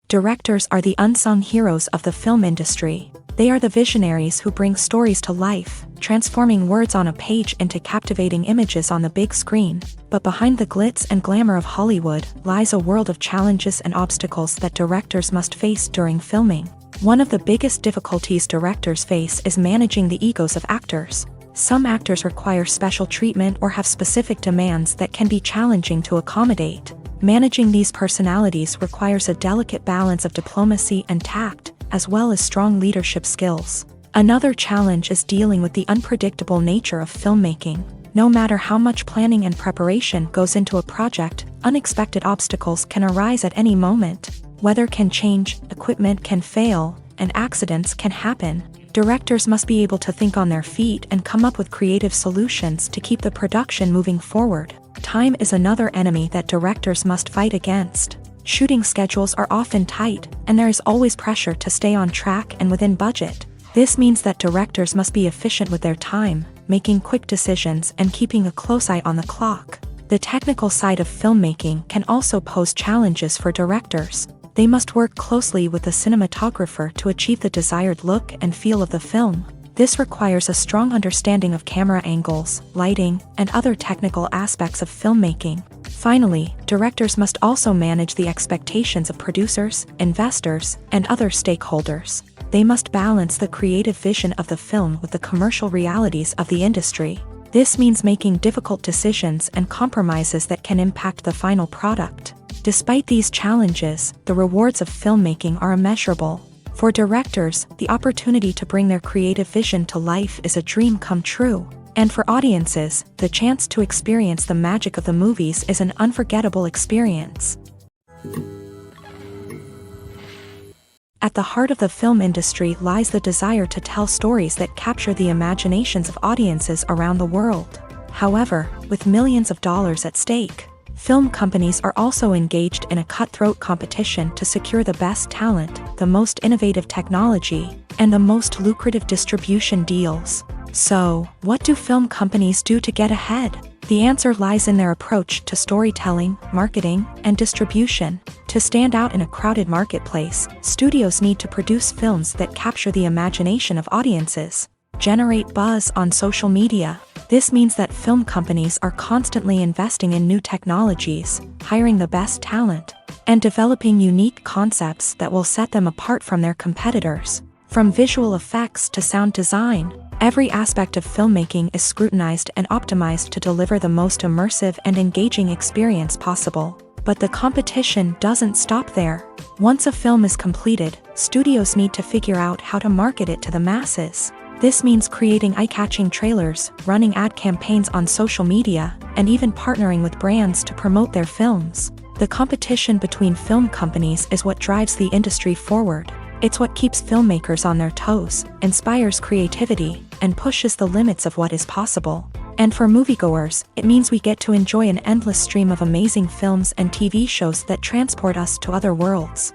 Speaker 1: Directors are the unsung heroes of the film industry. They are the visionaries who bring stories to life, transforming words on a page into captivating images on the big screen. But behind the glitz and glamour of Hollywood lies a world of challenges and obstacles that directors must face during filming. One of the biggest difficulties directors face is managing the egos of actors. Some actors require special treatment or have specific demands that can be challenging to accommodate. Managing these personalities requires a delicate balance of diplomacy and tact, as well as strong leadership skills. Another challenge is dealing with the unpredictable nature of filmmaking. No matter how much planning and preparation goes into a project, unexpected obstacles can arise at any moment. Weather can change, equipment can fail, and accidents can happen. Directors must be able to think on their feet and come up with creative solutions to keep the production moving forward. Time is another enemy that directors must fight against. Shooting schedules are often tight, and there is always pressure to stay on track and within budget. This means that directors must be efficient with their time, making quick decisions and keeping a close eye on the clock. The technical side of filmmaking can also pose challenges for directors. They must work closely with the cinematographer to achieve the desired look and feel of the film. This requires a strong understanding of camera angles, lighting, and other technical aspects of filmmaking. Finally, directors must also manage the expectations of producers, investors, and other stakeholders. They must balance the creative vision of the film with the commercial realities of the industry. This means making difficult decisions and compromises that can impact the final product. Despite these challenges, the rewards of filmmaking are immeasurable. For directors, the opportunity to bring their creative vision to life is a dream come true. And for audiences, the chance to experience the magic of the movies is an unforgettable experience. At the heart of the film industry lies the desire to tell stories that capture the imaginations of audiences around the world. However, with millions of dollars at stake, film companies are also engaged in a cutthroat competition to secure the best talent, the most innovative technology, and the most lucrative distribution deals. So, what do film companies do to get ahead? The answer lies in their approach to storytelling, marketing, and distribution. To stand out in a crowded marketplace, studios need to produce films that capture the imagination of audiences, generate buzz on social media. This means that film companies are constantly investing in new technologies, hiring the best talent, and developing unique concepts that will set them apart from their competitors. From visual effects to sound design, every aspect of filmmaking is scrutinized and optimized to deliver the most immersive and engaging experience possible. But the competition doesn't stop there. Once a film is completed, studios need to figure out how to market it to the masses. This means creating eye-catching trailers, running ad campaigns on social media, and even partnering with brands to promote their films. The competition between film companies is what drives the industry forward. It's what keeps filmmakers on their toes, inspires creativity, and pushes the limits of what is possible. And for moviegoers, it means we get to enjoy an endless stream of amazing films and TV shows that transport us to other worlds.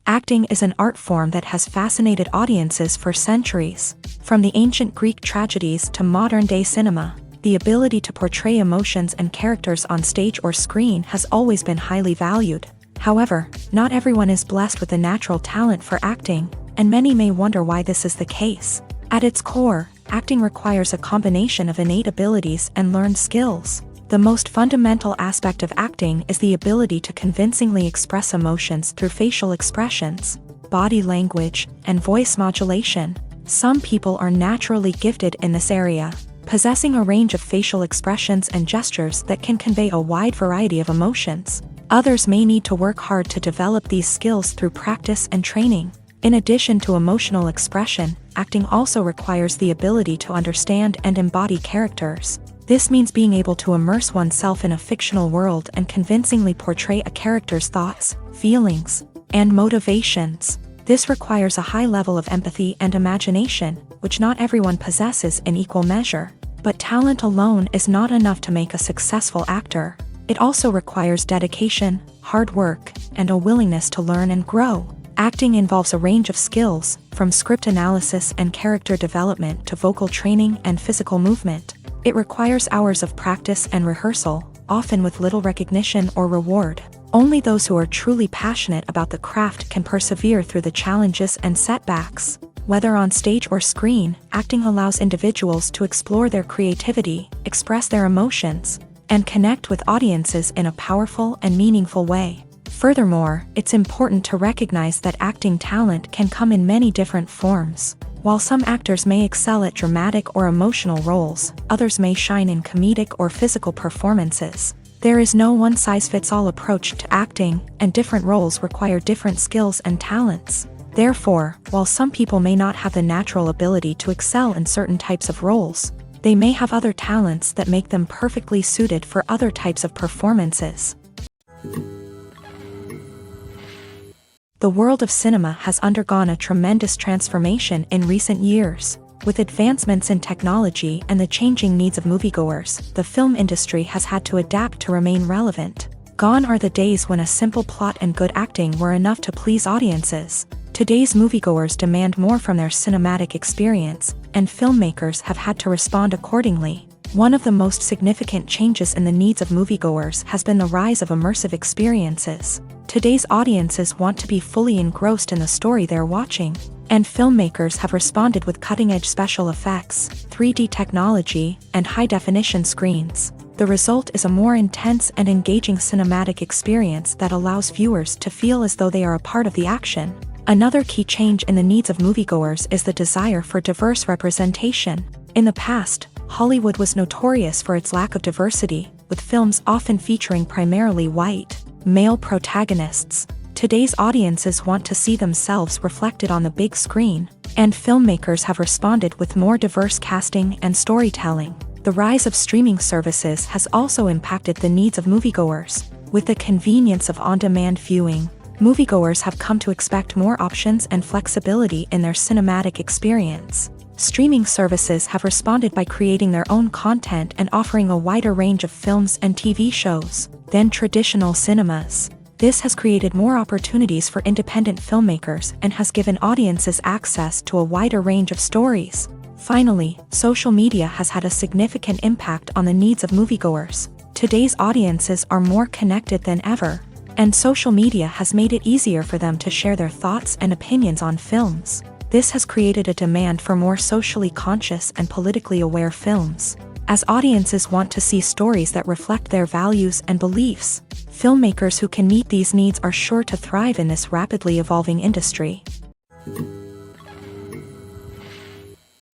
Speaker 1: Acting is an art form that has fascinated audiences for centuries. From the ancient Greek tragedies to modern-day cinema, the ability to portray emotions and characters on stage or screen has always been highly valued. However, not everyone is blessed with a natural talent for acting, and many may wonder why this is the case. At its core, acting requires a combination of innate abilities and learned skills. The most fundamental aspect of acting is the ability to convincingly express emotions through facial expressions, body language, and voice modulation. Some people are naturally gifted in this area, possessing a range of facial expressions and gestures that can convey a wide variety of emotions. Others may need to work hard to develop these skills through practice and training. In addition to emotional expression, acting also requires the ability to understand and embody characters. This means being able to immerse oneself in a fictional world and convincingly portray a character's thoughts, feelings, and motivations. This requires a high level of empathy and imagination, which not everyone possesses in equal measure. But talent alone is not enough to make a successful actor. It also requires dedication, hard work, and a willingness to learn and grow. Acting involves a range of skills, from script analysis and character development to vocal training and physical movement. It requires hours of practice and rehearsal, often with little recognition or reward. Only those who are truly passionate about the craft can persevere through the challenges and setbacks. Whether on stage or screen, acting allows individuals to explore their creativity, express their emotions, and connect with audiences in a powerful and meaningful way. Furthermore, it's important to recognize that acting talent can come in many different forms. While some actors may excel at dramatic or emotional roles, others may shine in comedic or physical performances. There is no one-size-fits-all approach to acting, and different roles require different skills and talents. Therefore, while some people may not have the natural ability to excel in certain types of roles, they may have other talents that make them perfectly suited for other types of performances. The world of cinema has undergone a tremendous transformation in recent years. With advancements in technology and the changing needs of moviegoers, the film industry has had to adapt to remain relevant. Gone are the days when a simple plot and good acting were enough to please audiences. Today's moviegoers demand more from their cinematic experience, and filmmakers have had to respond accordingly. One of the most significant changes in the needs of moviegoers has been the rise of immersive experiences. Today's audiences want to be fully engrossed in the story they're watching, and filmmakers have responded with cutting-edge special effects, 3D technology, and high-definition screens. The result is a more intense and engaging cinematic experience that allows viewers to feel as though they are a part of the action. Another key change in the needs of moviegoers is the desire for diverse representation. In the past, Hollywood was notorious for its lack of diversity, with films often featuring primarily white, male protagonists. Today's audiences want to see themselves reflected on the big screen, and filmmakers have responded with more diverse casting and storytelling. The rise of streaming services has also impacted the needs of moviegoers. With the convenience of on-demand viewing, moviegoers have come to expect more options and flexibility in their cinematic experience. Streaming services have responded by creating their own content and offering a wider range of films and TV shows than traditional cinemas. This has created more opportunities for independent filmmakers and has given audiences access to a wider range of stories. Finally, social media has had a significant impact on the needs of moviegoers. Today's audiences are more connected than ever, and social media has made it easier for them to share their thoughts and opinions on films. This has created a demand for more socially conscious and politically aware films. As audiences want to see stories that reflect their values and beliefs, filmmakers who can meet these needs are sure to thrive in this rapidly evolving industry.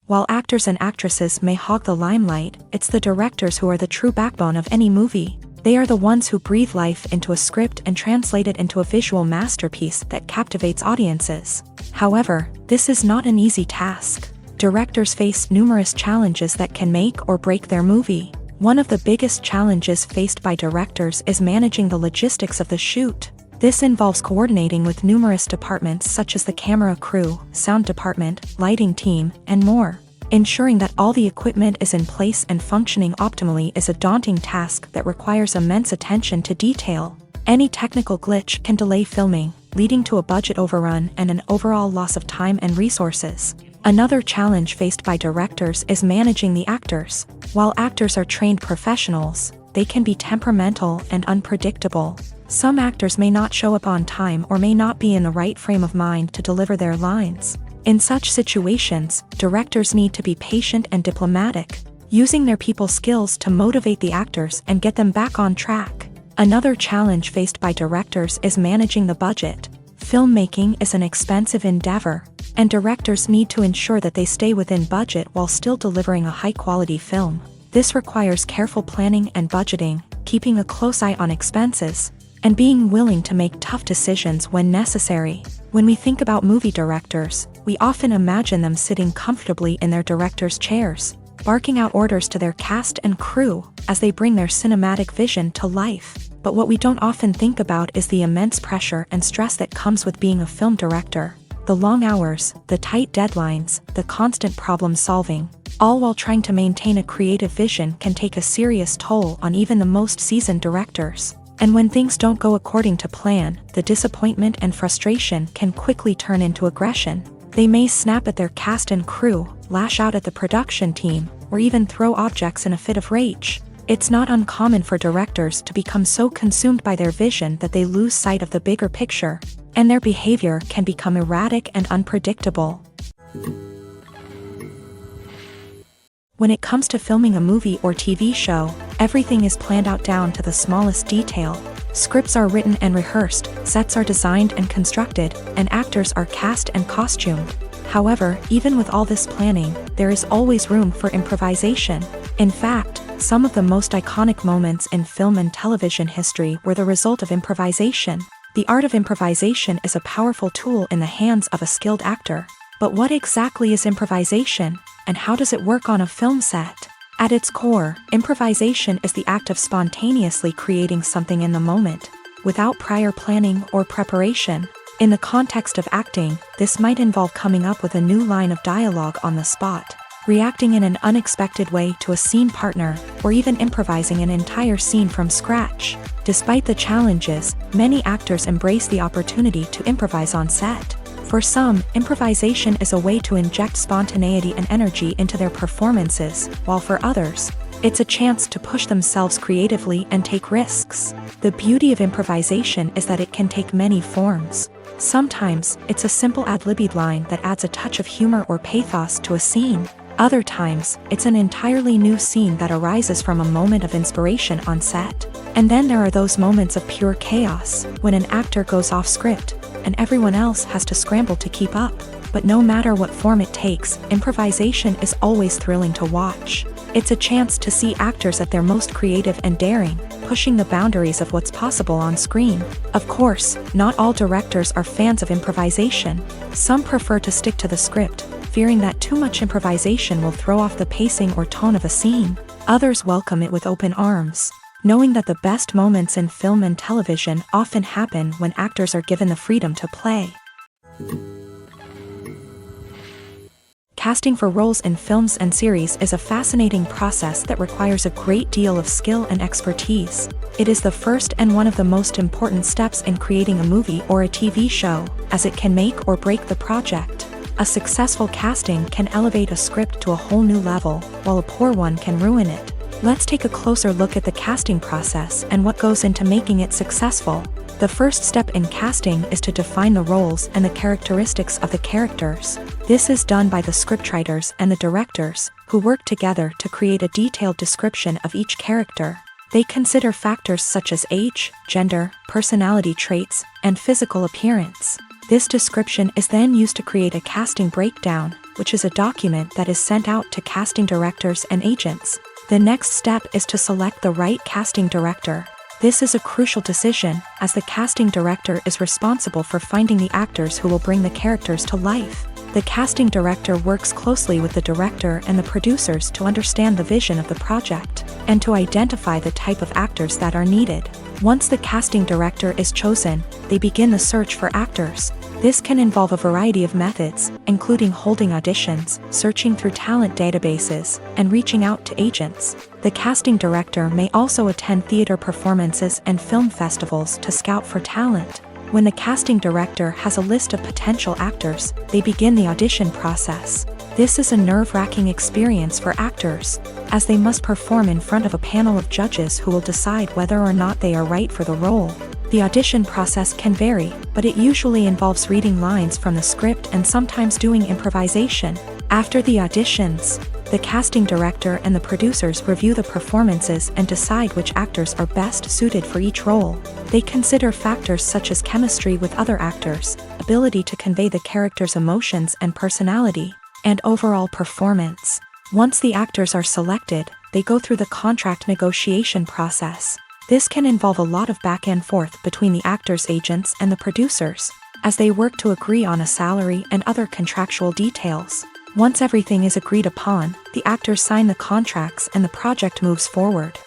Speaker 1: While actors and actresses may hog the limelight, it's the directors who are the true backbone of any movie. They are the ones who breathe life into a script and translate it into a visual masterpiece that captivates audiences. However, this is not an easy task. Directors face numerous challenges that can make or break their movie. One of the biggest challenges faced by directors is managing the logistics of the shoot. This involves coordinating with numerous departments such as the camera crew, sound department, lighting team, and more. Ensuring that all the equipment is in place and functioning optimally is a daunting task that requires immense attention to detail. Any technical glitch can delay filming, leading to a budget overrun and an overall loss of time and resources. Another challenge faced by directors is managing the actors. While actors are trained professionals, they can be temperamental and unpredictable. Some actors may not show up on time or may not be in the right frame of mind to deliver their lines. In such situations, directors need to be patient and diplomatic, using their people skills to motivate the actors and get them back on track. Another challenge faced by directors is managing the budget. Filmmaking is an expensive endeavor, and directors need to ensure that they stay within budget while still delivering a high-quality film. This requires careful planning and budgeting, keeping a close eye on expenses, and being willing to make tough decisions when necessary. When we think about movie directors, we often imagine them sitting comfortably in their director's chairs, barking out orders to their cast and crew as they bring their cinematic vision to life. But what we don't often think about is the immense pressure and stress that comes with being a film director. The long hours, the tight deadlines, the constant problem solving, all while trying to maintain a creative vision can take a serious toll on even the most seasoned directors. And when things don't go according to plan, the disappointment and frustration can quickly turn into aggression. They may snap at their cast and crew, lash out at the production team, or even throw objects in a fit of rage. It's not uncommon for directors to become so consumed by their vision that they lose sight of the bigger picture, and their behavior can become erratic and unpredictable. When it comes to filming a movie or TV show, everything is planned out down to the smallest detail. Scripts are written and rehearsed, sets are designed and constructed, and actors are cast and costumed. However, even with all this planning, there is always room for improvisation. In fact, some of the most iconic moments in film and television history were the result of improvisation. The art of improvisation is a powerful tool in the hands of a skilled actor. But what exactly is improvisation, and how does it work on a film set? At its core, improvisation is the act of spontaneously creating something in the moment, without prior planning or preparation. In the context of acting, this might involve coming up with a new line of dialogue on the spot, reacting in an unexpected way to a scene partner, or even improvising an entire scene from scratch. Despite the challenges, many actors embrace the opportunity to improvise on set. For some, improvisation is a way to inject spontaneity and energy into their performances, while for others, it's a chance to push themselves creatively and take risks. The beauty of improvisation is that it can take many forms. Sometimes, it's a simple ad-libbed line that adds a touch of humor or pathos to a scene. Other times, it's an entirely new scene that arises from a moment of inspiration on set. And then there are those moments of pure chaos, when an actor goes off script, and everyone else has to scramble to keep up. But no matter what form it takes, improvisation is always thrilling to watch. It's a chance to see actors at their most creative and daring, pushing the boundaries of what's possible on screen. Of course, not all directors are fans of improvisation. Some prefer to stick to the script, fearing that too much improvisation will throw off the pacing or tone of a scene. Others welcome it with open arms, knowing that the best moments in film and television often happen when actors are given the freedom to play. Casting for roles in films and series is a fascinating process that requires a great deal of skill and expertise. It is the first and one of the most important steps in creating a movie or a TV show, as it can make or break the project. A successful casting can elevate a script to a whole new level, while a poor one can ruin it. Let's take a closer look at the casting process and what goes into making it successful. The first step in casting is to define the roles and the characteristics of the characters. This is done by the scriptwriters and the directors, who work together to create a detailed description of each character. They consider factors such as age, gender, personality traits, and physical appearance. This description is then used to create a casting breakdown, which is a document that is sent out to casting directors and agents. The next step is to select the right casting director. This is a crucial decision, as the casting director is responsible for finding the actors who will bring the characters to life. The casting director works closely with the director and the producers to understand the vision of the project, and to identify the type of actors that are needed. Once the casting director is chosen, they begin the search for actors. This can involve a variety of methods, including holding auditions, searching through talent databases, and reaching out to agents. The casting director may also attend theater performances and film festivals to scout for talent. When the casting director has a list of potential actors, they begin the audition process. This is a nerve-wracking experience for actors, as they must perform in front of a panel of judges who will decide whether or not they are right for the role. The audition process can vary, but it usually involves reading lines from the script and sometimes doing improvisation. After the auditions, The casting director and the producers review the performances and decide which actors are best suited for each role. They consider factors such as chemistry with other actors, ability to convey the character's emotions and personality, and overall performance. Once the actors are selected, they go through the contract negotiation process. This can involve a lot of back and forth between the actors' agents and the producers, as they work to agree on a salary and other contractual details. Once everything is agreed upon, the actors sign the contracts and the project moves forward.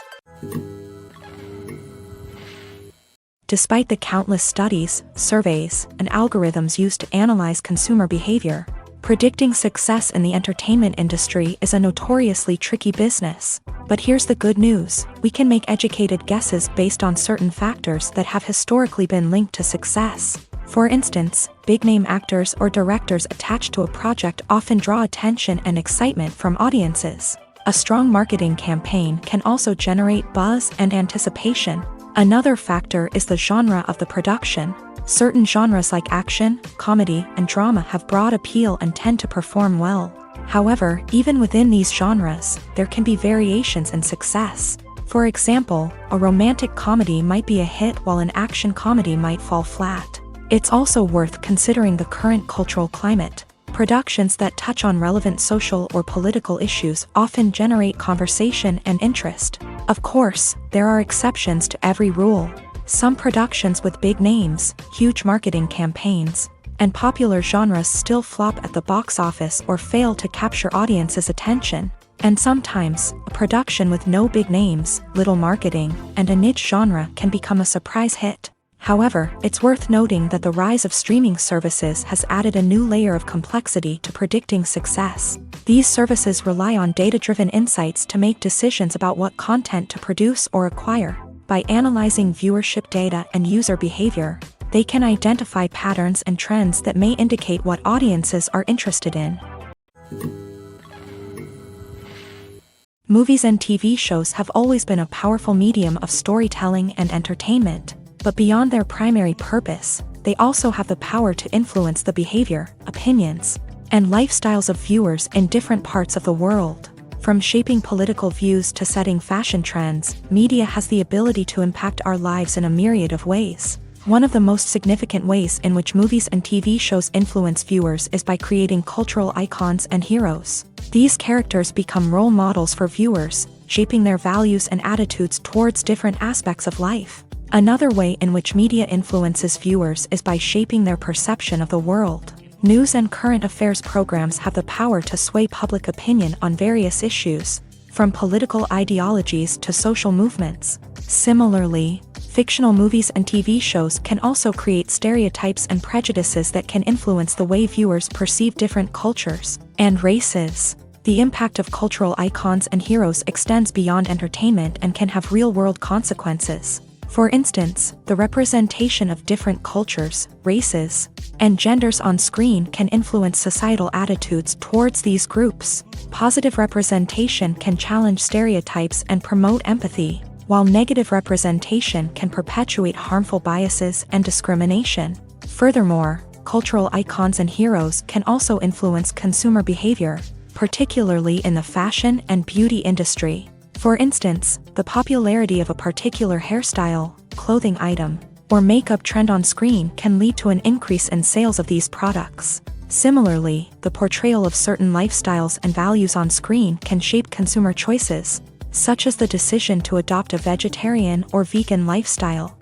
Speaker 1: Despite the countless studies, surveys, and algorithms used to analyze consumer behavior, predicting success in the entertainment industry is a notoriously tricky business. But here's the good news: we can make educated guesses based on certain factors that have historically been linked to success. For instance, big-name actors or directors attached to a project often draw attention and excitement from audiences. A strong marketing campaign can also generate buzz and anticipation. Another factor is the genre of the production. Certain genres like action, comedy, and drama have broad appeal and tend to perform well. However, even within these genres, there can be variations in success. For example, a romantic comedy might be a hit while an action comedy might fall flat. It's also worth considering the current cultural climate. Productions that touch on relevant social or political issues often generate conversation and interest. Of course, there are exceptions to every rule. Some productions with big names, huge marketing campaigns, and popular genres still flop at the box office or fail to capture audiences' attention. And sometimes, a production with no big names, little marketing, and a niche genre can become a surprise hit. However, it's worth noting that the rise of streaming services has added a new layer of complexity to predicting success. These services rely on data-driven insights to make decisions about what content to produce or acquire. By analyzing viewership data and user behavior, they can identify patterns and trends that may indicate what audiences are interested in. Movies and TV shows have always been a powerful medium of storytelling and entertainment. But beyond their primary purpose, they also have the power to influence the behavior, opinions, and lifestyles of viewers in different parts of the world. From shaping political views to setting fashion trends, media has the ability to impact our lives in a myriad of ways. One of the most significant ways in which movies and TV shows influence viewers is by creating cultural icons and heroes. These characters become role models for viewers, shaping their values and attitudes towards different aspects of life. Another way in which media influences viewers is by shaping their perception of the world. News and current affairs programs have the power to sway public opinion on various issues, from political ideologies to social movements. Similarly, fictional movies and TV shows can also create stereotypes and prejudices that can influence the way viewers perceive different cultures and races. The impact of cultural icons and heroes extends beyond entertainment and can have real-world consequences. For instance, the representation of different cultures, races, and genders on screen can influence societal attitudes towards these groups. Positive representation can challenge stereotypes and promote empathy, while negative representation can perpetuate harmful biases and discrimination. Furthermore, cultural icons and heroes can also influence consumer behavior, particularly in the fashion and beauty industry. For instance, the popularity of a particular hairstyle, clothing item, or makeup trend on screen can lead to an increase in sales of these products. Similarly, the portrayal of certain lifestyles and values on screen can shape consumer choices, such as the decision to adopt a vegetarian or vegan lifestyle.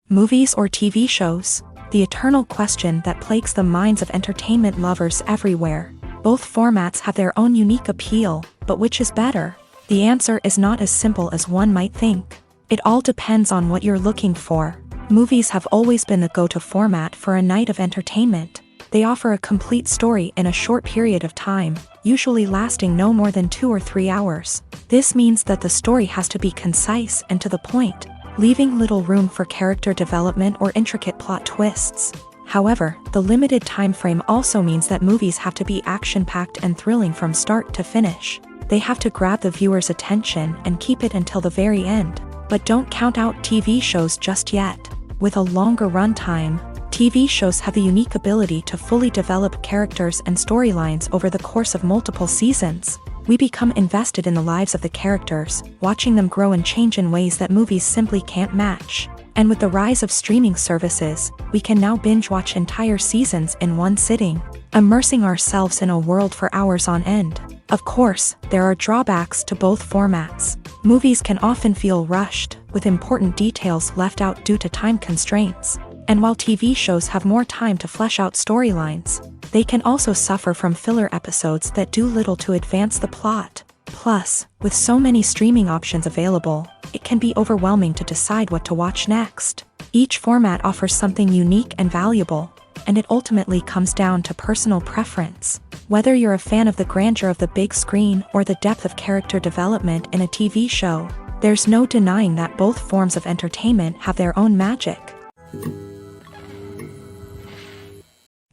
Speaker 1: Movies or TV shows? The eternal question that plagues the minds of entertainment lovers everywhere. Both formats have their own unique appeal, but which is better? The answer is not as simple as one might think. It all depends on what you're looking for. Movies have always been the go-to format for a night of entertainment. They offer a complete story in a short period of time, usually lasting no more than 2 or 3 hours. This means that the story has to be concise and to the point, leaving little room for character development or intricate plot twists. However, the limited time frame also means that movies have to be action-packed and thrilling from start to finish. They have to grab the viewer's attention and keep it until the very end. But don't count out TV shows just yet. With a longer runtime, TV shows have the unique ability to fully develop characters and storylines over the course of multiple seasons. We become invested in the lives of the characters, watching them grow and change in ways that movies simply can't match. And with the rise of streaming services, we can now binge-watch entire seasons in one sitting, immersing ourselves in a world for hours on end. Of course, there are drawbacks to both formats. Movies can often feel rushed, with important details left out due to time constraints. And while TV shows have more time to flesh out storylines, they can also suffer from filler episodes that do little to advance the plot. Plus, with so many streaming options available, it can be overwhelming to decide what to watch next. Each format offers something unique and valuable, and it ultimately comes down to personal preference. Whether you're a fan of the grandeur of the big screen or the depth of character development in a TV show, there's no denying that both forms of entertainment have their own magic.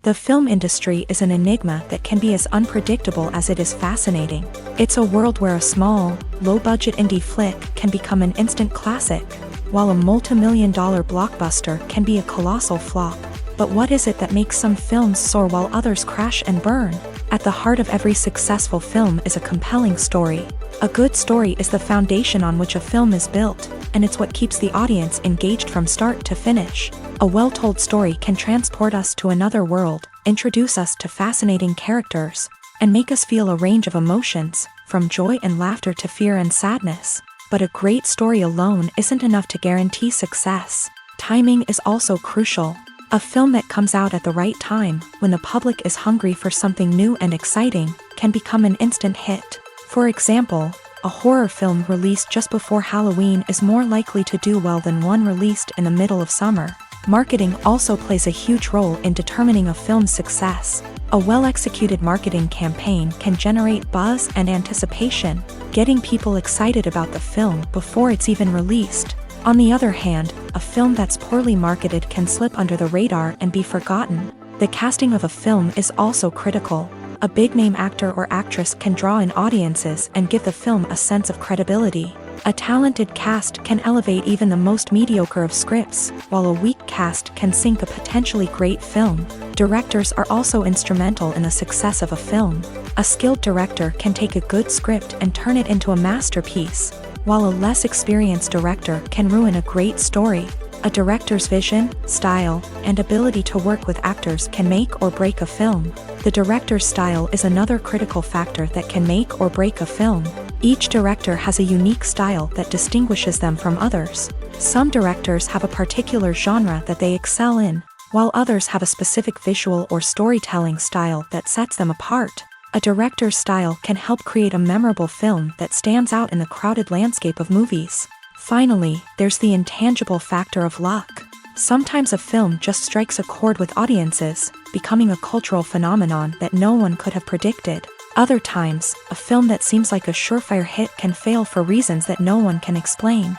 Speaker 1: The film industry is an enigma that can be as unpredictable as it is fascinating. It's a world where a small, low-budget indie flick can become an instant classic, while a multi-million-dollar blockbuster can be a colossal flop. But what is it that makes some films soar while others crash and burn? At the heart of every successful film is a compelling story. A good story is the foundation on which a film is built, and it's what keeps the audience engaged from start to finish. A well-told story can transport us to another world, introduce us to fascinating characters, and make us feel a range of emotions, from joy and laughter to fear and sadness. But a great story alone isn't enough to guarantee success. Timing is also crucial. A film that comes out at the right time, when the public is hungry for something new and exciting, can become an instant hit. For example, a horror film released just before Halloween is more likely to do well than one released in the middle of summer. Marketing also plays a huge role in determining a film's success. A well-executed marketing campaign can generate buzz and anticipation, getting people excited about the film before it's even released. On the other hand, a film that's poorly marketed can slip under the radar and be forgotten. The casting of a film is also critical. A big-name actor or actress can draw in audiences and give the film a sense of credibility. A talented cast can elevate even the most mediocre of scripts, while a weak cast can sink a potentially great film. Directors are also instrumental in the success of a film. A skilled director can take a good script and turn it into a masterpiece, while a less experienced director can ruin a great story. A director's vision, style, and ability to work with actors can make or break a film. The director's style is another critical factor that can make or break a film. Each director has a unique style that distinguishes them from others. Some directors have a particular genre that they excel in, while others have a specific visual or storytelling style that sets them apart. A director's style can help create a memorable film that stands out in the crowded landscape of movies. Finally, there's the intangible factor of luck. Sometimes a film just strikes a chord with audiences, becoming a cultural phenomenon that no one could have predicted. Other times, a film that seems like a surefire hit can fail for reasons that no one can explain.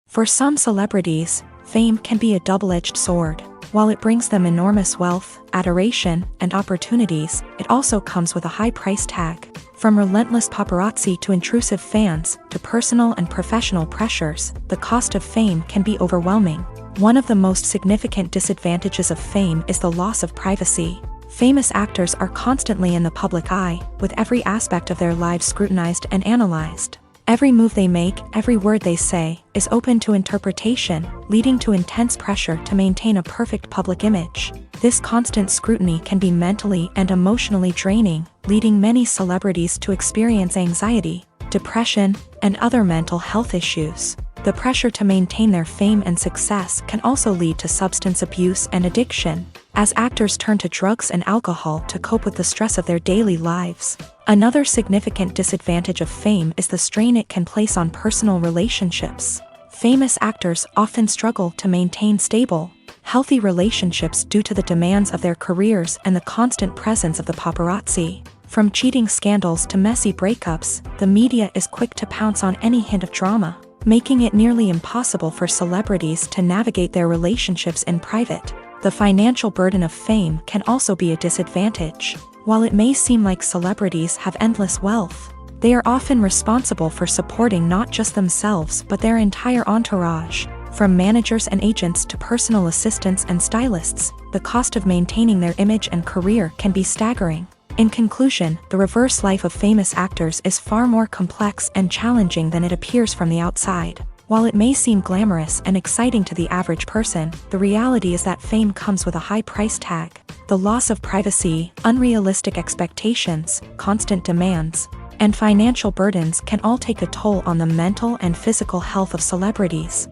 Speaker 1: For some celebrities, fame can be a double-edged sword. While it brings them enormous wealth, adoration, and opportunities, it also comes with a high price tag. From relentless paparazzi to intrusive fans, to personal and professional pressures, the cost of fame can be overwhelming. One of the most significant disadvantages of fame is the loss of privacy. Famous actors are constantly in the public eye, with every aspect of their lives scrutinized and analyzed. Every move they make, every word they say, is open to interpretation, leading to intense pressure to maintain a perfect public image. This constant scrutiny can be mentally and emotionally draining, leading many celebrities to experience anxiety, depression, and other mental health issues. The pressure to maintain their fame and success can also lead to substance abuse and addiction, as actors turn to drugs and alcohol to cope with the stress of their daily lives. Another significant disadvantage of fame is the strain it can place on personal relationships. Famous actors often struggle to maintain stable, healthy relationships due to the demands of their careers and the constant presence of the paparazzi. From cheating scandals to messy breakups, the media is quick to pounce on any hint of drama, making it nearly impossible for celebrities to navigate their relationships in private. The financial burden of fame can also be a disadvantage. While it may seem like celebrities have endless wealth, they are often responsible for supporting not just themselves but their entire entourage. From managers and agents to personal assistants and stylists, the cost of maintaining their image and career can be staggering. In conclusion, the reverse life of famous actors is far more complex and challenging than it appears from the outside. While it may seem glamorous and exciting to the average person, the reality is that fame comes with a high price tag. The loss of privacy, unrealistic expectations, constant demands, and financial burdens can all take a toll on the mental and physical health of celebrities.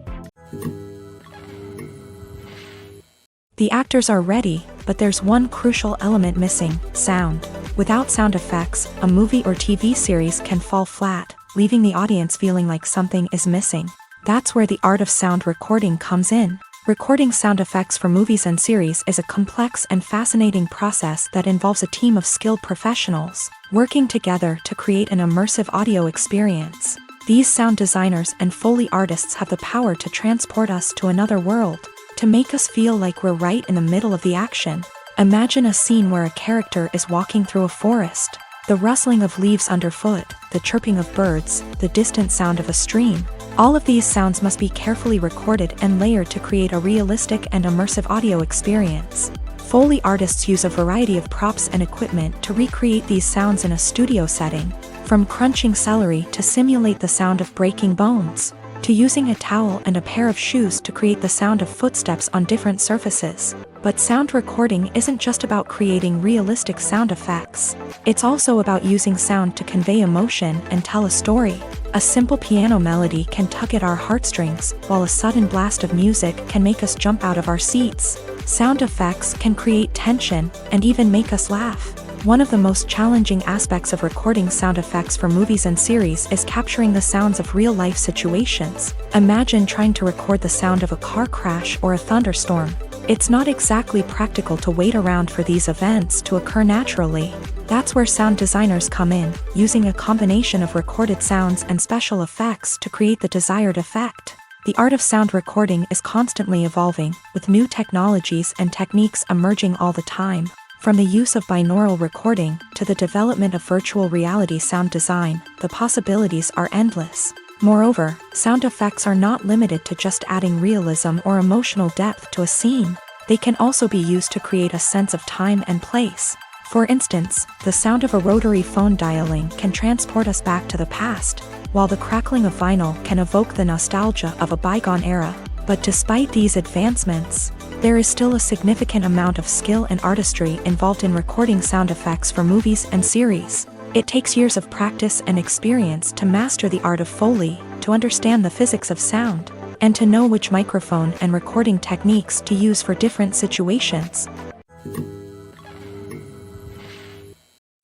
Speaker 1: The actors are ready, but there's one crucial element missing: sound. Without sound effects, a movie or TV series can fall flat, leaving the audience feeling like something is missing. That's where the art of sound recording comes in. Recording sound effects for movies and series is a complex and fascinating process that involves a team of skilled professionals working together to create an immersive audio experience. These sound designers and Foley artists have the power to transport us to another world, to make us feel like we're right in the middle of the action. Imagine a scene where a character is walking through a forest. The rustling of leaves underfoot, the chirping of birds, the distant sound of a stream. All of these sounds must be carefully recorded and layered to create a realistic and immersive audio experience. Foley artists use a variety of props and equipment to recreate these sounds in a studio setting, from crunching celery to simulate the sound of breaking bones, to using a towel and a pair of shoes to create the sound of footsteps on different surfaces. But sound recording isn't just about creating realistic sound effects. It's also about using sound to convey emotion and tell a story. A simple piano melody can tug at our heartstrings, while a sudden blast of music can make us jump out of our seats. Sound effects can create tension and even make us laugh. One of the most challenging aspects of recording sound effects for movies and series is capturing the sounds of real-life situations. Imagine trying to record the sound of a car crash or a thunderstorm. It's not exactly practical to wait around for these events to occur naturally. That's where sound designers come in, using a combination of recorded sounds and special effects to create the desired effect. The art of sound recording is constantly evolving, with new technologies and techniques emerging all the time. From the use of binaural recording to the development of virtual reality sound design, the possibilities are endless. Moreover, sound effects are not limited to just adding realism or emotional depth to a scene. They can also be used to create a sense of time and place. For instance, the sound of a rotary phone dialing can transport us back to the past, while the crackling of vinyl can evoke the nostalgia of a bygone era. But despite these advancements, there is still a significant amount of skill and artistry involved in recording sound effects for movies and series. It takes years of practice and experience to master the art of Foley, to understand the physics of sound, and to know which microphone and recording techniques to use for different situations.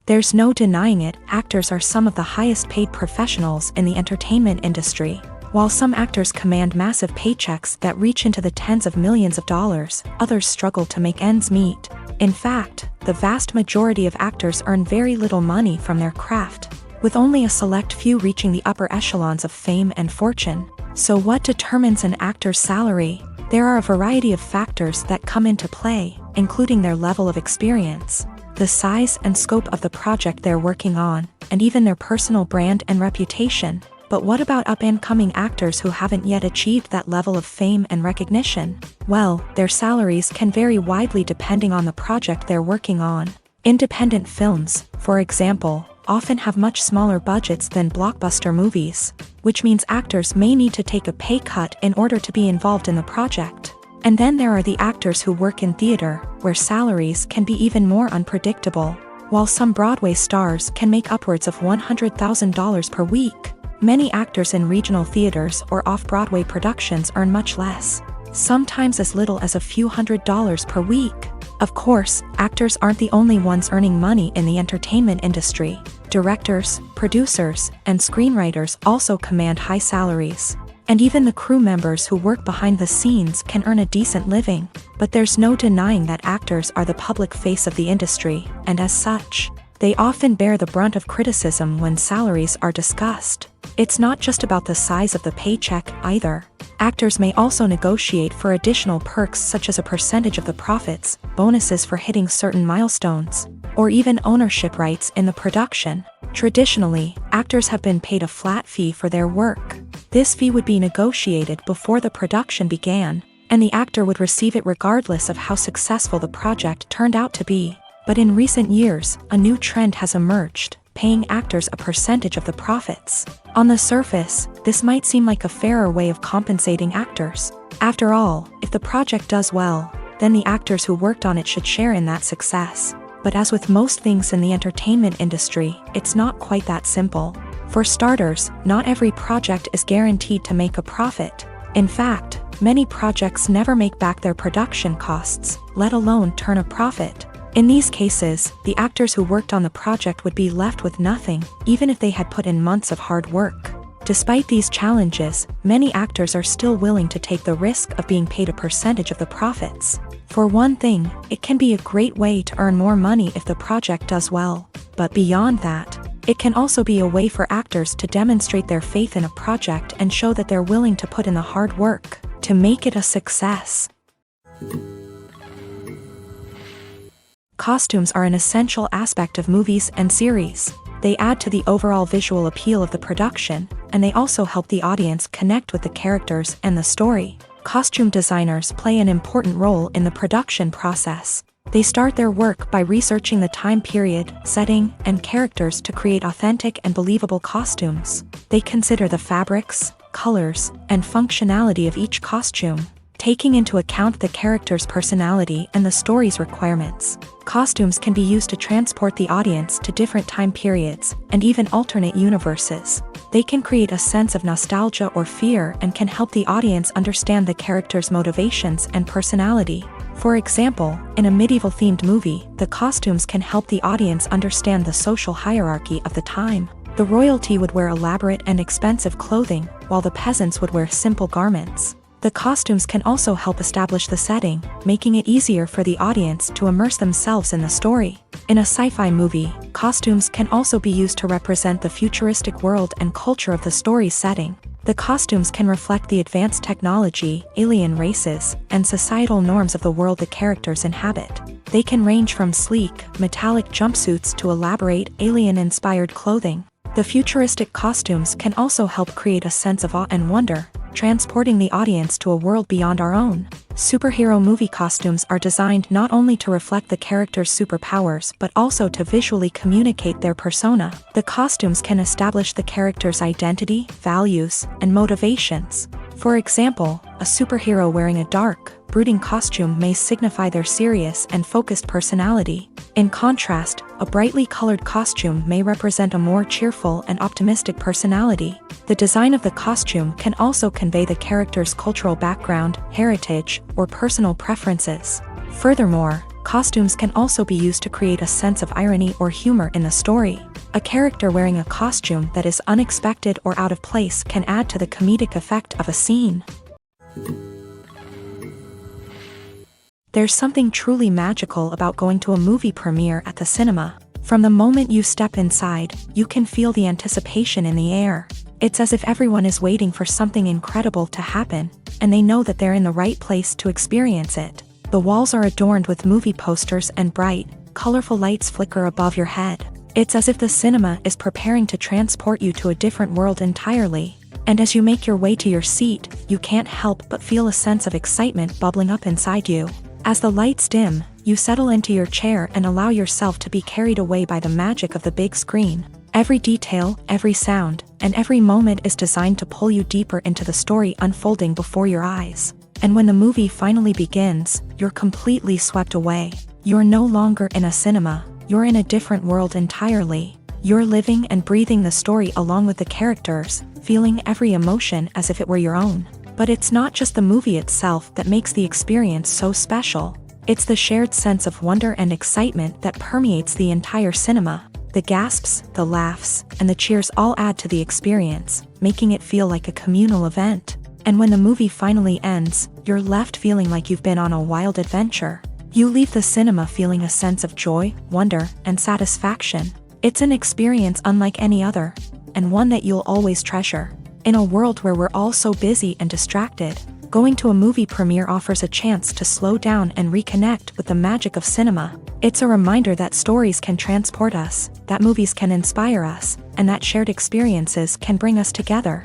Speaker 1: There's no denying it, actors are some of the highest paid professionals in the entertainment industry. While some actors command massive paychecks that reach into the tens of millions of dollars, others struggle to make ends meet. In fact, the vast majority of actors earn very little money from their craft, with only a select few reaching the upper echelons of fame and fortune. So what determines an actor's salary? There are a variety of factors that come into play, including their level of experience, the size and scope of the project they're working on, and even their personal brand and reputation. But what about up-and-coming actors who haven't yet achieved that level of fame and recognition? Well, their salaries can vary widely depending on the project they're working on. Independent films, for example, often have much smaller budgets than blockbuster movies, which means actors may need to take a pay cut in order to be involved in the project. And then there are the actors who work in theater, where salaries can be even more unpredictable. While some Broadway stars can make upwards of $100,000 per week, many actors in regional theaters or off-Broadway productions earn much less, sometimes as little as a few $100s per week. Of course, actors aren't the only ones earning money in the entertainment industry. Directors, producers, and screenwriters also command high salaries. And even the crew members who work behind the scenes can earn a decent living. But there's no denying that actors are the public face of the industry, and as such, they often bear the brunt of criticism when salaries are discussed. It's not just about the size of the paycheck, either. Actors may also negotiate for additional perks such as a percentage of the profits, bonuses for hitting certain milestones, or even ownership rights in the production. Traditionally, actors have been paid a flat fee for their work. This fee would be negotiated before the production began, and the actor would receive it regardless of how successful the project turned out to be. But in recent years, a new trend has emerged, paying actors a percentage of the profits. On the surface, this might seem like a fairer way of compensating actors. After all, if the project does well, then the actors who worked on it should share in that success. But as with most things in the entertainment industry, it's not quite that simple. For starters, not every project is guaranteed to make a profit. In fact, many projects never make back their production costs, let alone turn a profit. In these cases, the actors who worked on the project would be left with nothing, even if they had put in months of hard work. Despite these challenges, many actors are still willing to take the risk of being paid a percentage of the profits. For one thing, it can be a great way to earn more money if the project does well. But beyond that, it can also be a way for actors to demonstrate their faith in a project and show that they're willing to put in the hard work to make it a success. Costumes are an essential aspect of movies and series. They add to the overall visual appeal of the production, and they also help the audience connect with the characters and the story. Costume designers play an important role in the production process. They start their work by researching the time period, setting, and characters to create authentic and believable costumes. They consider the fabrics, colors, and functionality of each costume, taking into account the character's personality and the story's requirements. Costumes can be used to transport the audience to different time periods and even alternate universes. They can create a sense of nostalgia or fear and can help the audience understand the character's motivations and personality. For example, in a medieval-themed movie, the costumes can help the audience understand the social hierarchy of the time. The royalty would wear elaborate and expensive clothing, while the peasants would wear simple garments. The costumes can also help establish the setting, making it easier for the audience to immerse themselves in the story. In a sci-fi movie, costumes can also be used to represent the futuristic world and culture of the story's setting. The costumes can reflect the advanced technology, alien races, and societal norms of the world the characters inhabit. They can range from sleek, metallic jumpsuits to elaborate, alien-inspired clothing. The futuristic costumes can also help create a sense of awe and wonder, transporting the audience to a world beyond our own. Superhero movie costumes are designed not only to reflect the character's superpowers but also to visually communicate their persona. The costumes can establish the character's identity, values, and motivations. For example, a superhero wearing a dark, brooding costume may signify their serious and focused personality. In contrast, a brightly colored costume may represent a more cheerful and optimistic personality. The design of the costume can also convey the character's cultural background, heritage, or personal preferences. Furthermore, costumes can also be used to create a sense of irony or humor in the story. A character wearing a costume that is unexpected or out of place can add to the comedic effect of a scene. There's something truly magical about going to a movie premiere at the cinema. From the moment you step inside, you can feel the anticipation in the air. It's as if everyone is waiting for something incredible to happen, and they know that they're in the right place to experience it. The walls are adorned with movie posters and bright, colorful lights flicker above your head. It's as if the cinema is preparing to transport you to a different world entirely. And as you make your way to your seat, you can't help but feel a sense of excitement bubbling up inside you. As the lights dim, you settle into your chair and allow yourself to be carried away by the magic of the big screen. Every detail, every sound, and every moment is designed to pull you deeper into the story unfolding before your eyes. And when the movie finally begins, you're completely swept away. You're no longer in a cinema, you're in a different world entirely. You're living and breathing the story along with the characters, feeling every emotion as if it were your own. But it's not just the movie itself that makes the experience so special. It's the shared sense of wonder and excitement that permeates the entire cinema. The gasps, the laughs, and the cheers all add to the experience, making it feel like a communal event. And when the movie finally ends, you're left feeling like you've been on a wild adventure. You leave the cinema feeling a sense of joy, wonder, and satisfaction. It's an experience unlike any other, and one that you'll always treasure. In a world where we're all so busy and distracted, going to a movie premiere offers a chance to slow down and reconnect with the magic of cinema. It's a reminder that stories can transport us, that movies can inspire us, and that shared experiences can bring us together.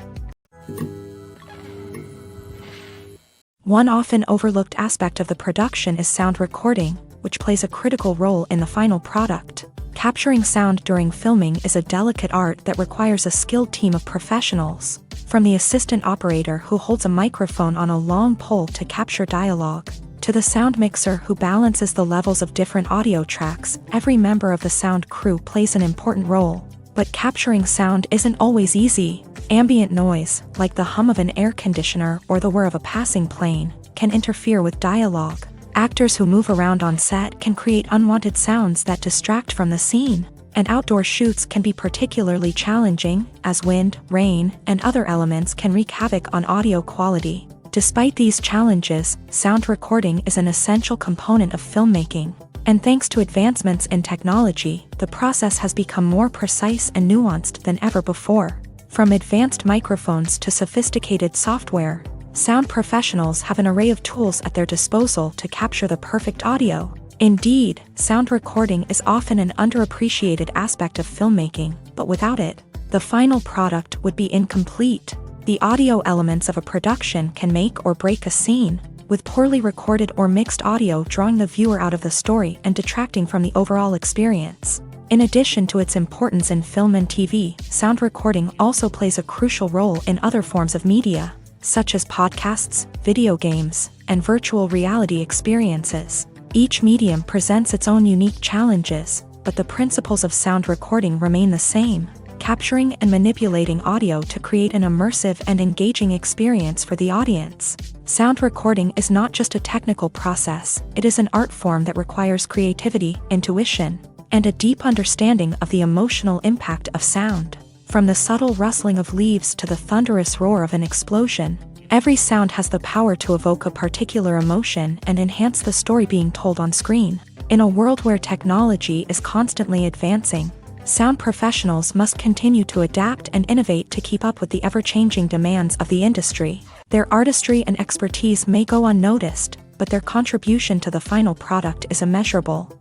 Speaker 1: One often overlooked aspect of the production is sound recording, which plays a critical role in the final product. Capturing sound during filming is a delicate art that requires a skilled team of professionals. From the assistant operator who holds a microphone on a long pole to capture dialogue, to the sound mixer who balances the levels of different audio tracks, every member of the sound crew plays an important role. But capturing sound isn't always easy. Ambient noise, like the hum of an air conditioner or the whir of a passing plane, can interfere with dialogue. Actors who move around on set can create unwanted sounds that distract from the scene. And outdoor shoots can be particularly challenging, as wind, rain, and other elements can wreak havoc on audio quality. Despite these challenges, sound recording is an essential component of filmmaking. And thanks to advancements in technology, the process has become more precise and nuanced than ever before. From advanced microphones to sophisticated software, sound professionals have an array of tools at their disposal to capture the perfect audio. Indeed, sound recording is often an underappreciated aspect of filmmaking, but without it, the final product would be incomplete. The audio elements of a production can make or break a scene, with poorly recorded or mixed audio drawing the viewer out of the story and detracting from the overall experience. In addition to its importance in film and TV, sound recording also plays a crucial role in other forms of media, such as podcasts, video games, and virtual reality experiences. Each medium presents its own unique challenges, but the principles of sound recording remain the same, capturing and manipulating audio to create an immersive and engaging experience for the audience. Sound recording is not just a technical process, it is an art form that requires creativity, intuition, and a deep understanding of the emotional impact of sound. From the subtle rustling of leaves to the thunderous roar of an explosion, every sound has the power to evoke a particular emotion and enhance the story being told on screen. In a world where technology is constantly advancing, sound professionals must continue to adapt and innovate to keep up with the ever-changing demands of the industry. Their artistry and expertise may go unnoticed, but their contribution to the final product is immeasurable.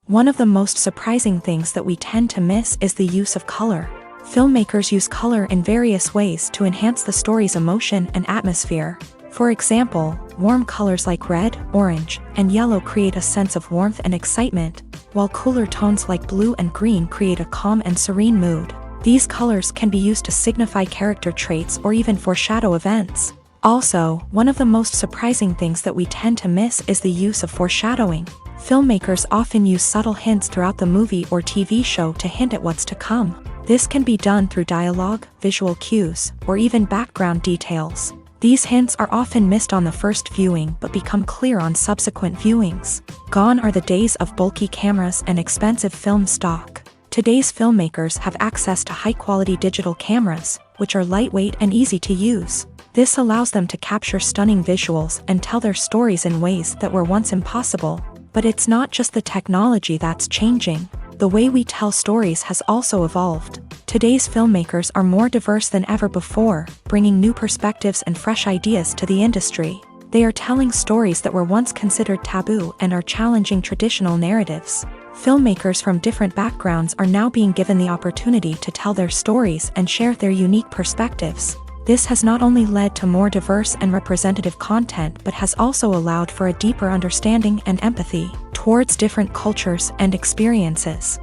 Speaker 1: One of the most surprising things that we tend to miss is the use of color. Filmmakers use color in various ways to enhance the story's emotion and atmosphere. For example, warm colors like red, orange, and yellow create a sense of warmth and excitement, while cooler tones like blue and green create a calm and serene mood. These colors can be used to signify character traits or even foreshadow events. Also, one of the most surprising things that we tend to miss is the use of foreshadowing. Filmmakers often use subtle hints throughout the movie or TV show to hint at what's to come. This can be done through dialogue, visual cues, or even background details. These hints are often missed on the first viewing but become clear on subsequent viewings. Gone are the days of bulky cameras and expensive film stock. Today's filmmakers have access to high-quality digital cameras, which are lightweight and easy to use. This allows them to capture stunning visuals and tell their stories in ways that were once impossible. But it's not just the technology that's changing. The way we tell stories has also evolved. Today's filmmakers are more diverse than ever before, bringing new perspectives and fresh ideas to the industry. They are telling stories that were once considered taboo and are challenging traditional narratives. Filmmakers from different backgrounds are now being given the opportunity to tell their stories and share their unique perspectives. This has not only led to more diverse and representative content but has also allowed for a deeper understanding and empathy towards different cultures and experiences.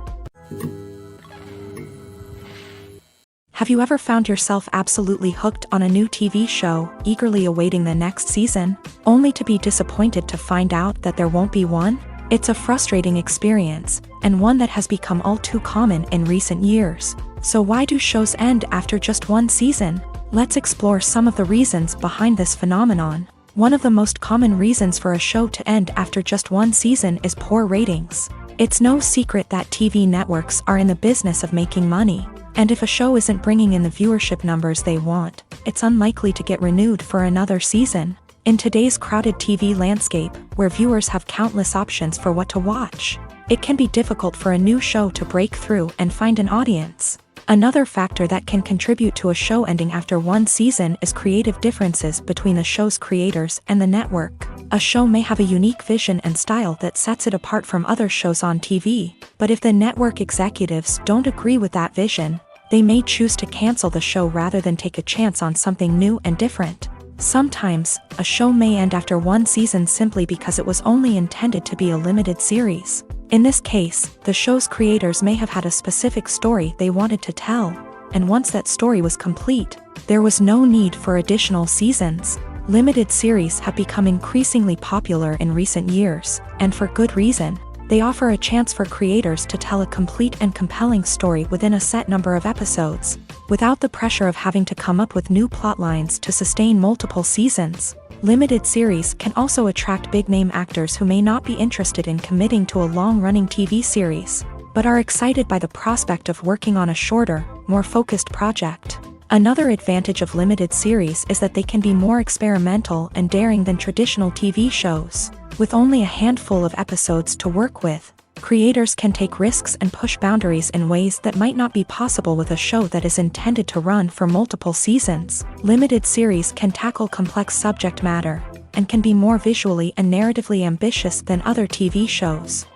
Speaker 1: Have you ever found yourself absolutely hooked on a new TV show, eagerly awaiting the next season, only to be disappointed to find out that there won't be one? It's a frustrating experience, and one that has become all too common in recent years. So why do shows end after just one season? Let's explore some of the reasons behind this phenomenon. One of the most common reasons for a show to end after just one season is poor ratings. It's no secret that TV networks are in the business of making money, and if a show isn't bringing in the viewership numbers they want, it's unlikely to get renewed for another season. In today's crowded TV landscape, where viewers have countless options for what to watch, it can be difficult for a new show to break through and find an audience. Another factor that can contribute to a show ending after one season is creative differences between the show's creators and the network. A show may have a unique vision and style that sets it apart from other shows on TV, but if the network executives don't agree with that vision, they may choose to cancel the show rather than take a chance on something new and different. Sometimes, a show may end after one season simply because it was only intended to be a limited series. In this case, the show's creators may have had a specific story they wanted to tell, and once that story was complete, there was no need for additional seasons. Limited series have become increasingly popular in recent years, and for good reason. They offer a chance for creators to tell a complete and compelling story within a set number of episodes, without the pressure of having to come up with new plotlines to sustain multiple seasons. Limited series can also attract big-name actors who may not be interested in committing to a long-running TV series, but are excited by the prospect of working on a shorter, more focused project. Another advantage of limited series is that they can be more experimental and daring than traditional TV shows. With only a handful of episodes to work with, creators can take risks and push boundaries in ways that might not be possible with a show that is intended to run for multiple seasons. Limited series can tackle complex subject matter, and can be more visually and narratively ambitious than other TV shows.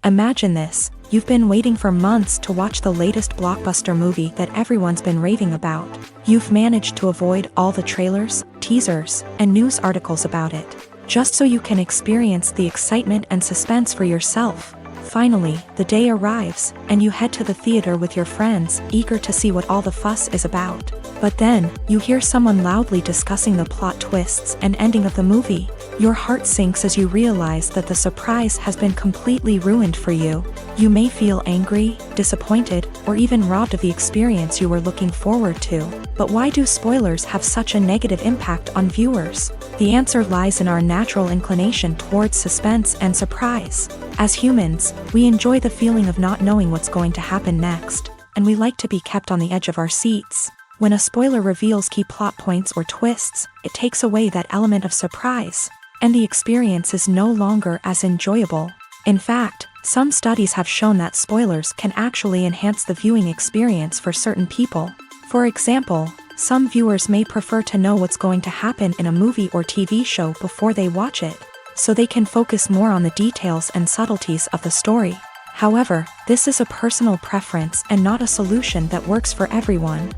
Speaker 1: Imagine this: you've been waiting for months to watch the latest blockbuster movie that everyone's been raving about. You've managed to avoid all the trailers, teasers, and news articles about it, just so you can experience the excitement and suspense for yourself. Finally, the day arrives, and you head to the theater with your friends, eager to see what all the fuss is about. But then, you hear someone loudly discussing the plot twists and ending of the movie. Your heart sinks as you realize that the surprise has been completely ruined for you. You may feel angry, disappointed, or even robbed of the experience you were looking forward to. But why do spoilers have such a negative impact on viewers? The answer lies in our natural inclination towards suspense and surprise. As humans, we enjoy the feeling of not knowing what's going to happen next, and we like to be kept on the edge of our seats. When a spoiler reveals key plot points or twists, it takes away that element of surprise, and the experience is no longer as enjoyable. In fact, some studies have shown that spoilers can actually enhance the viewing experience for certain people. For example, some viewers may prefer to know what's going to happen in a movie or TV show before they watch it, so they can focus more on the details and subtleties of the story. However, this is a personal preference and not a solution that works for everyone.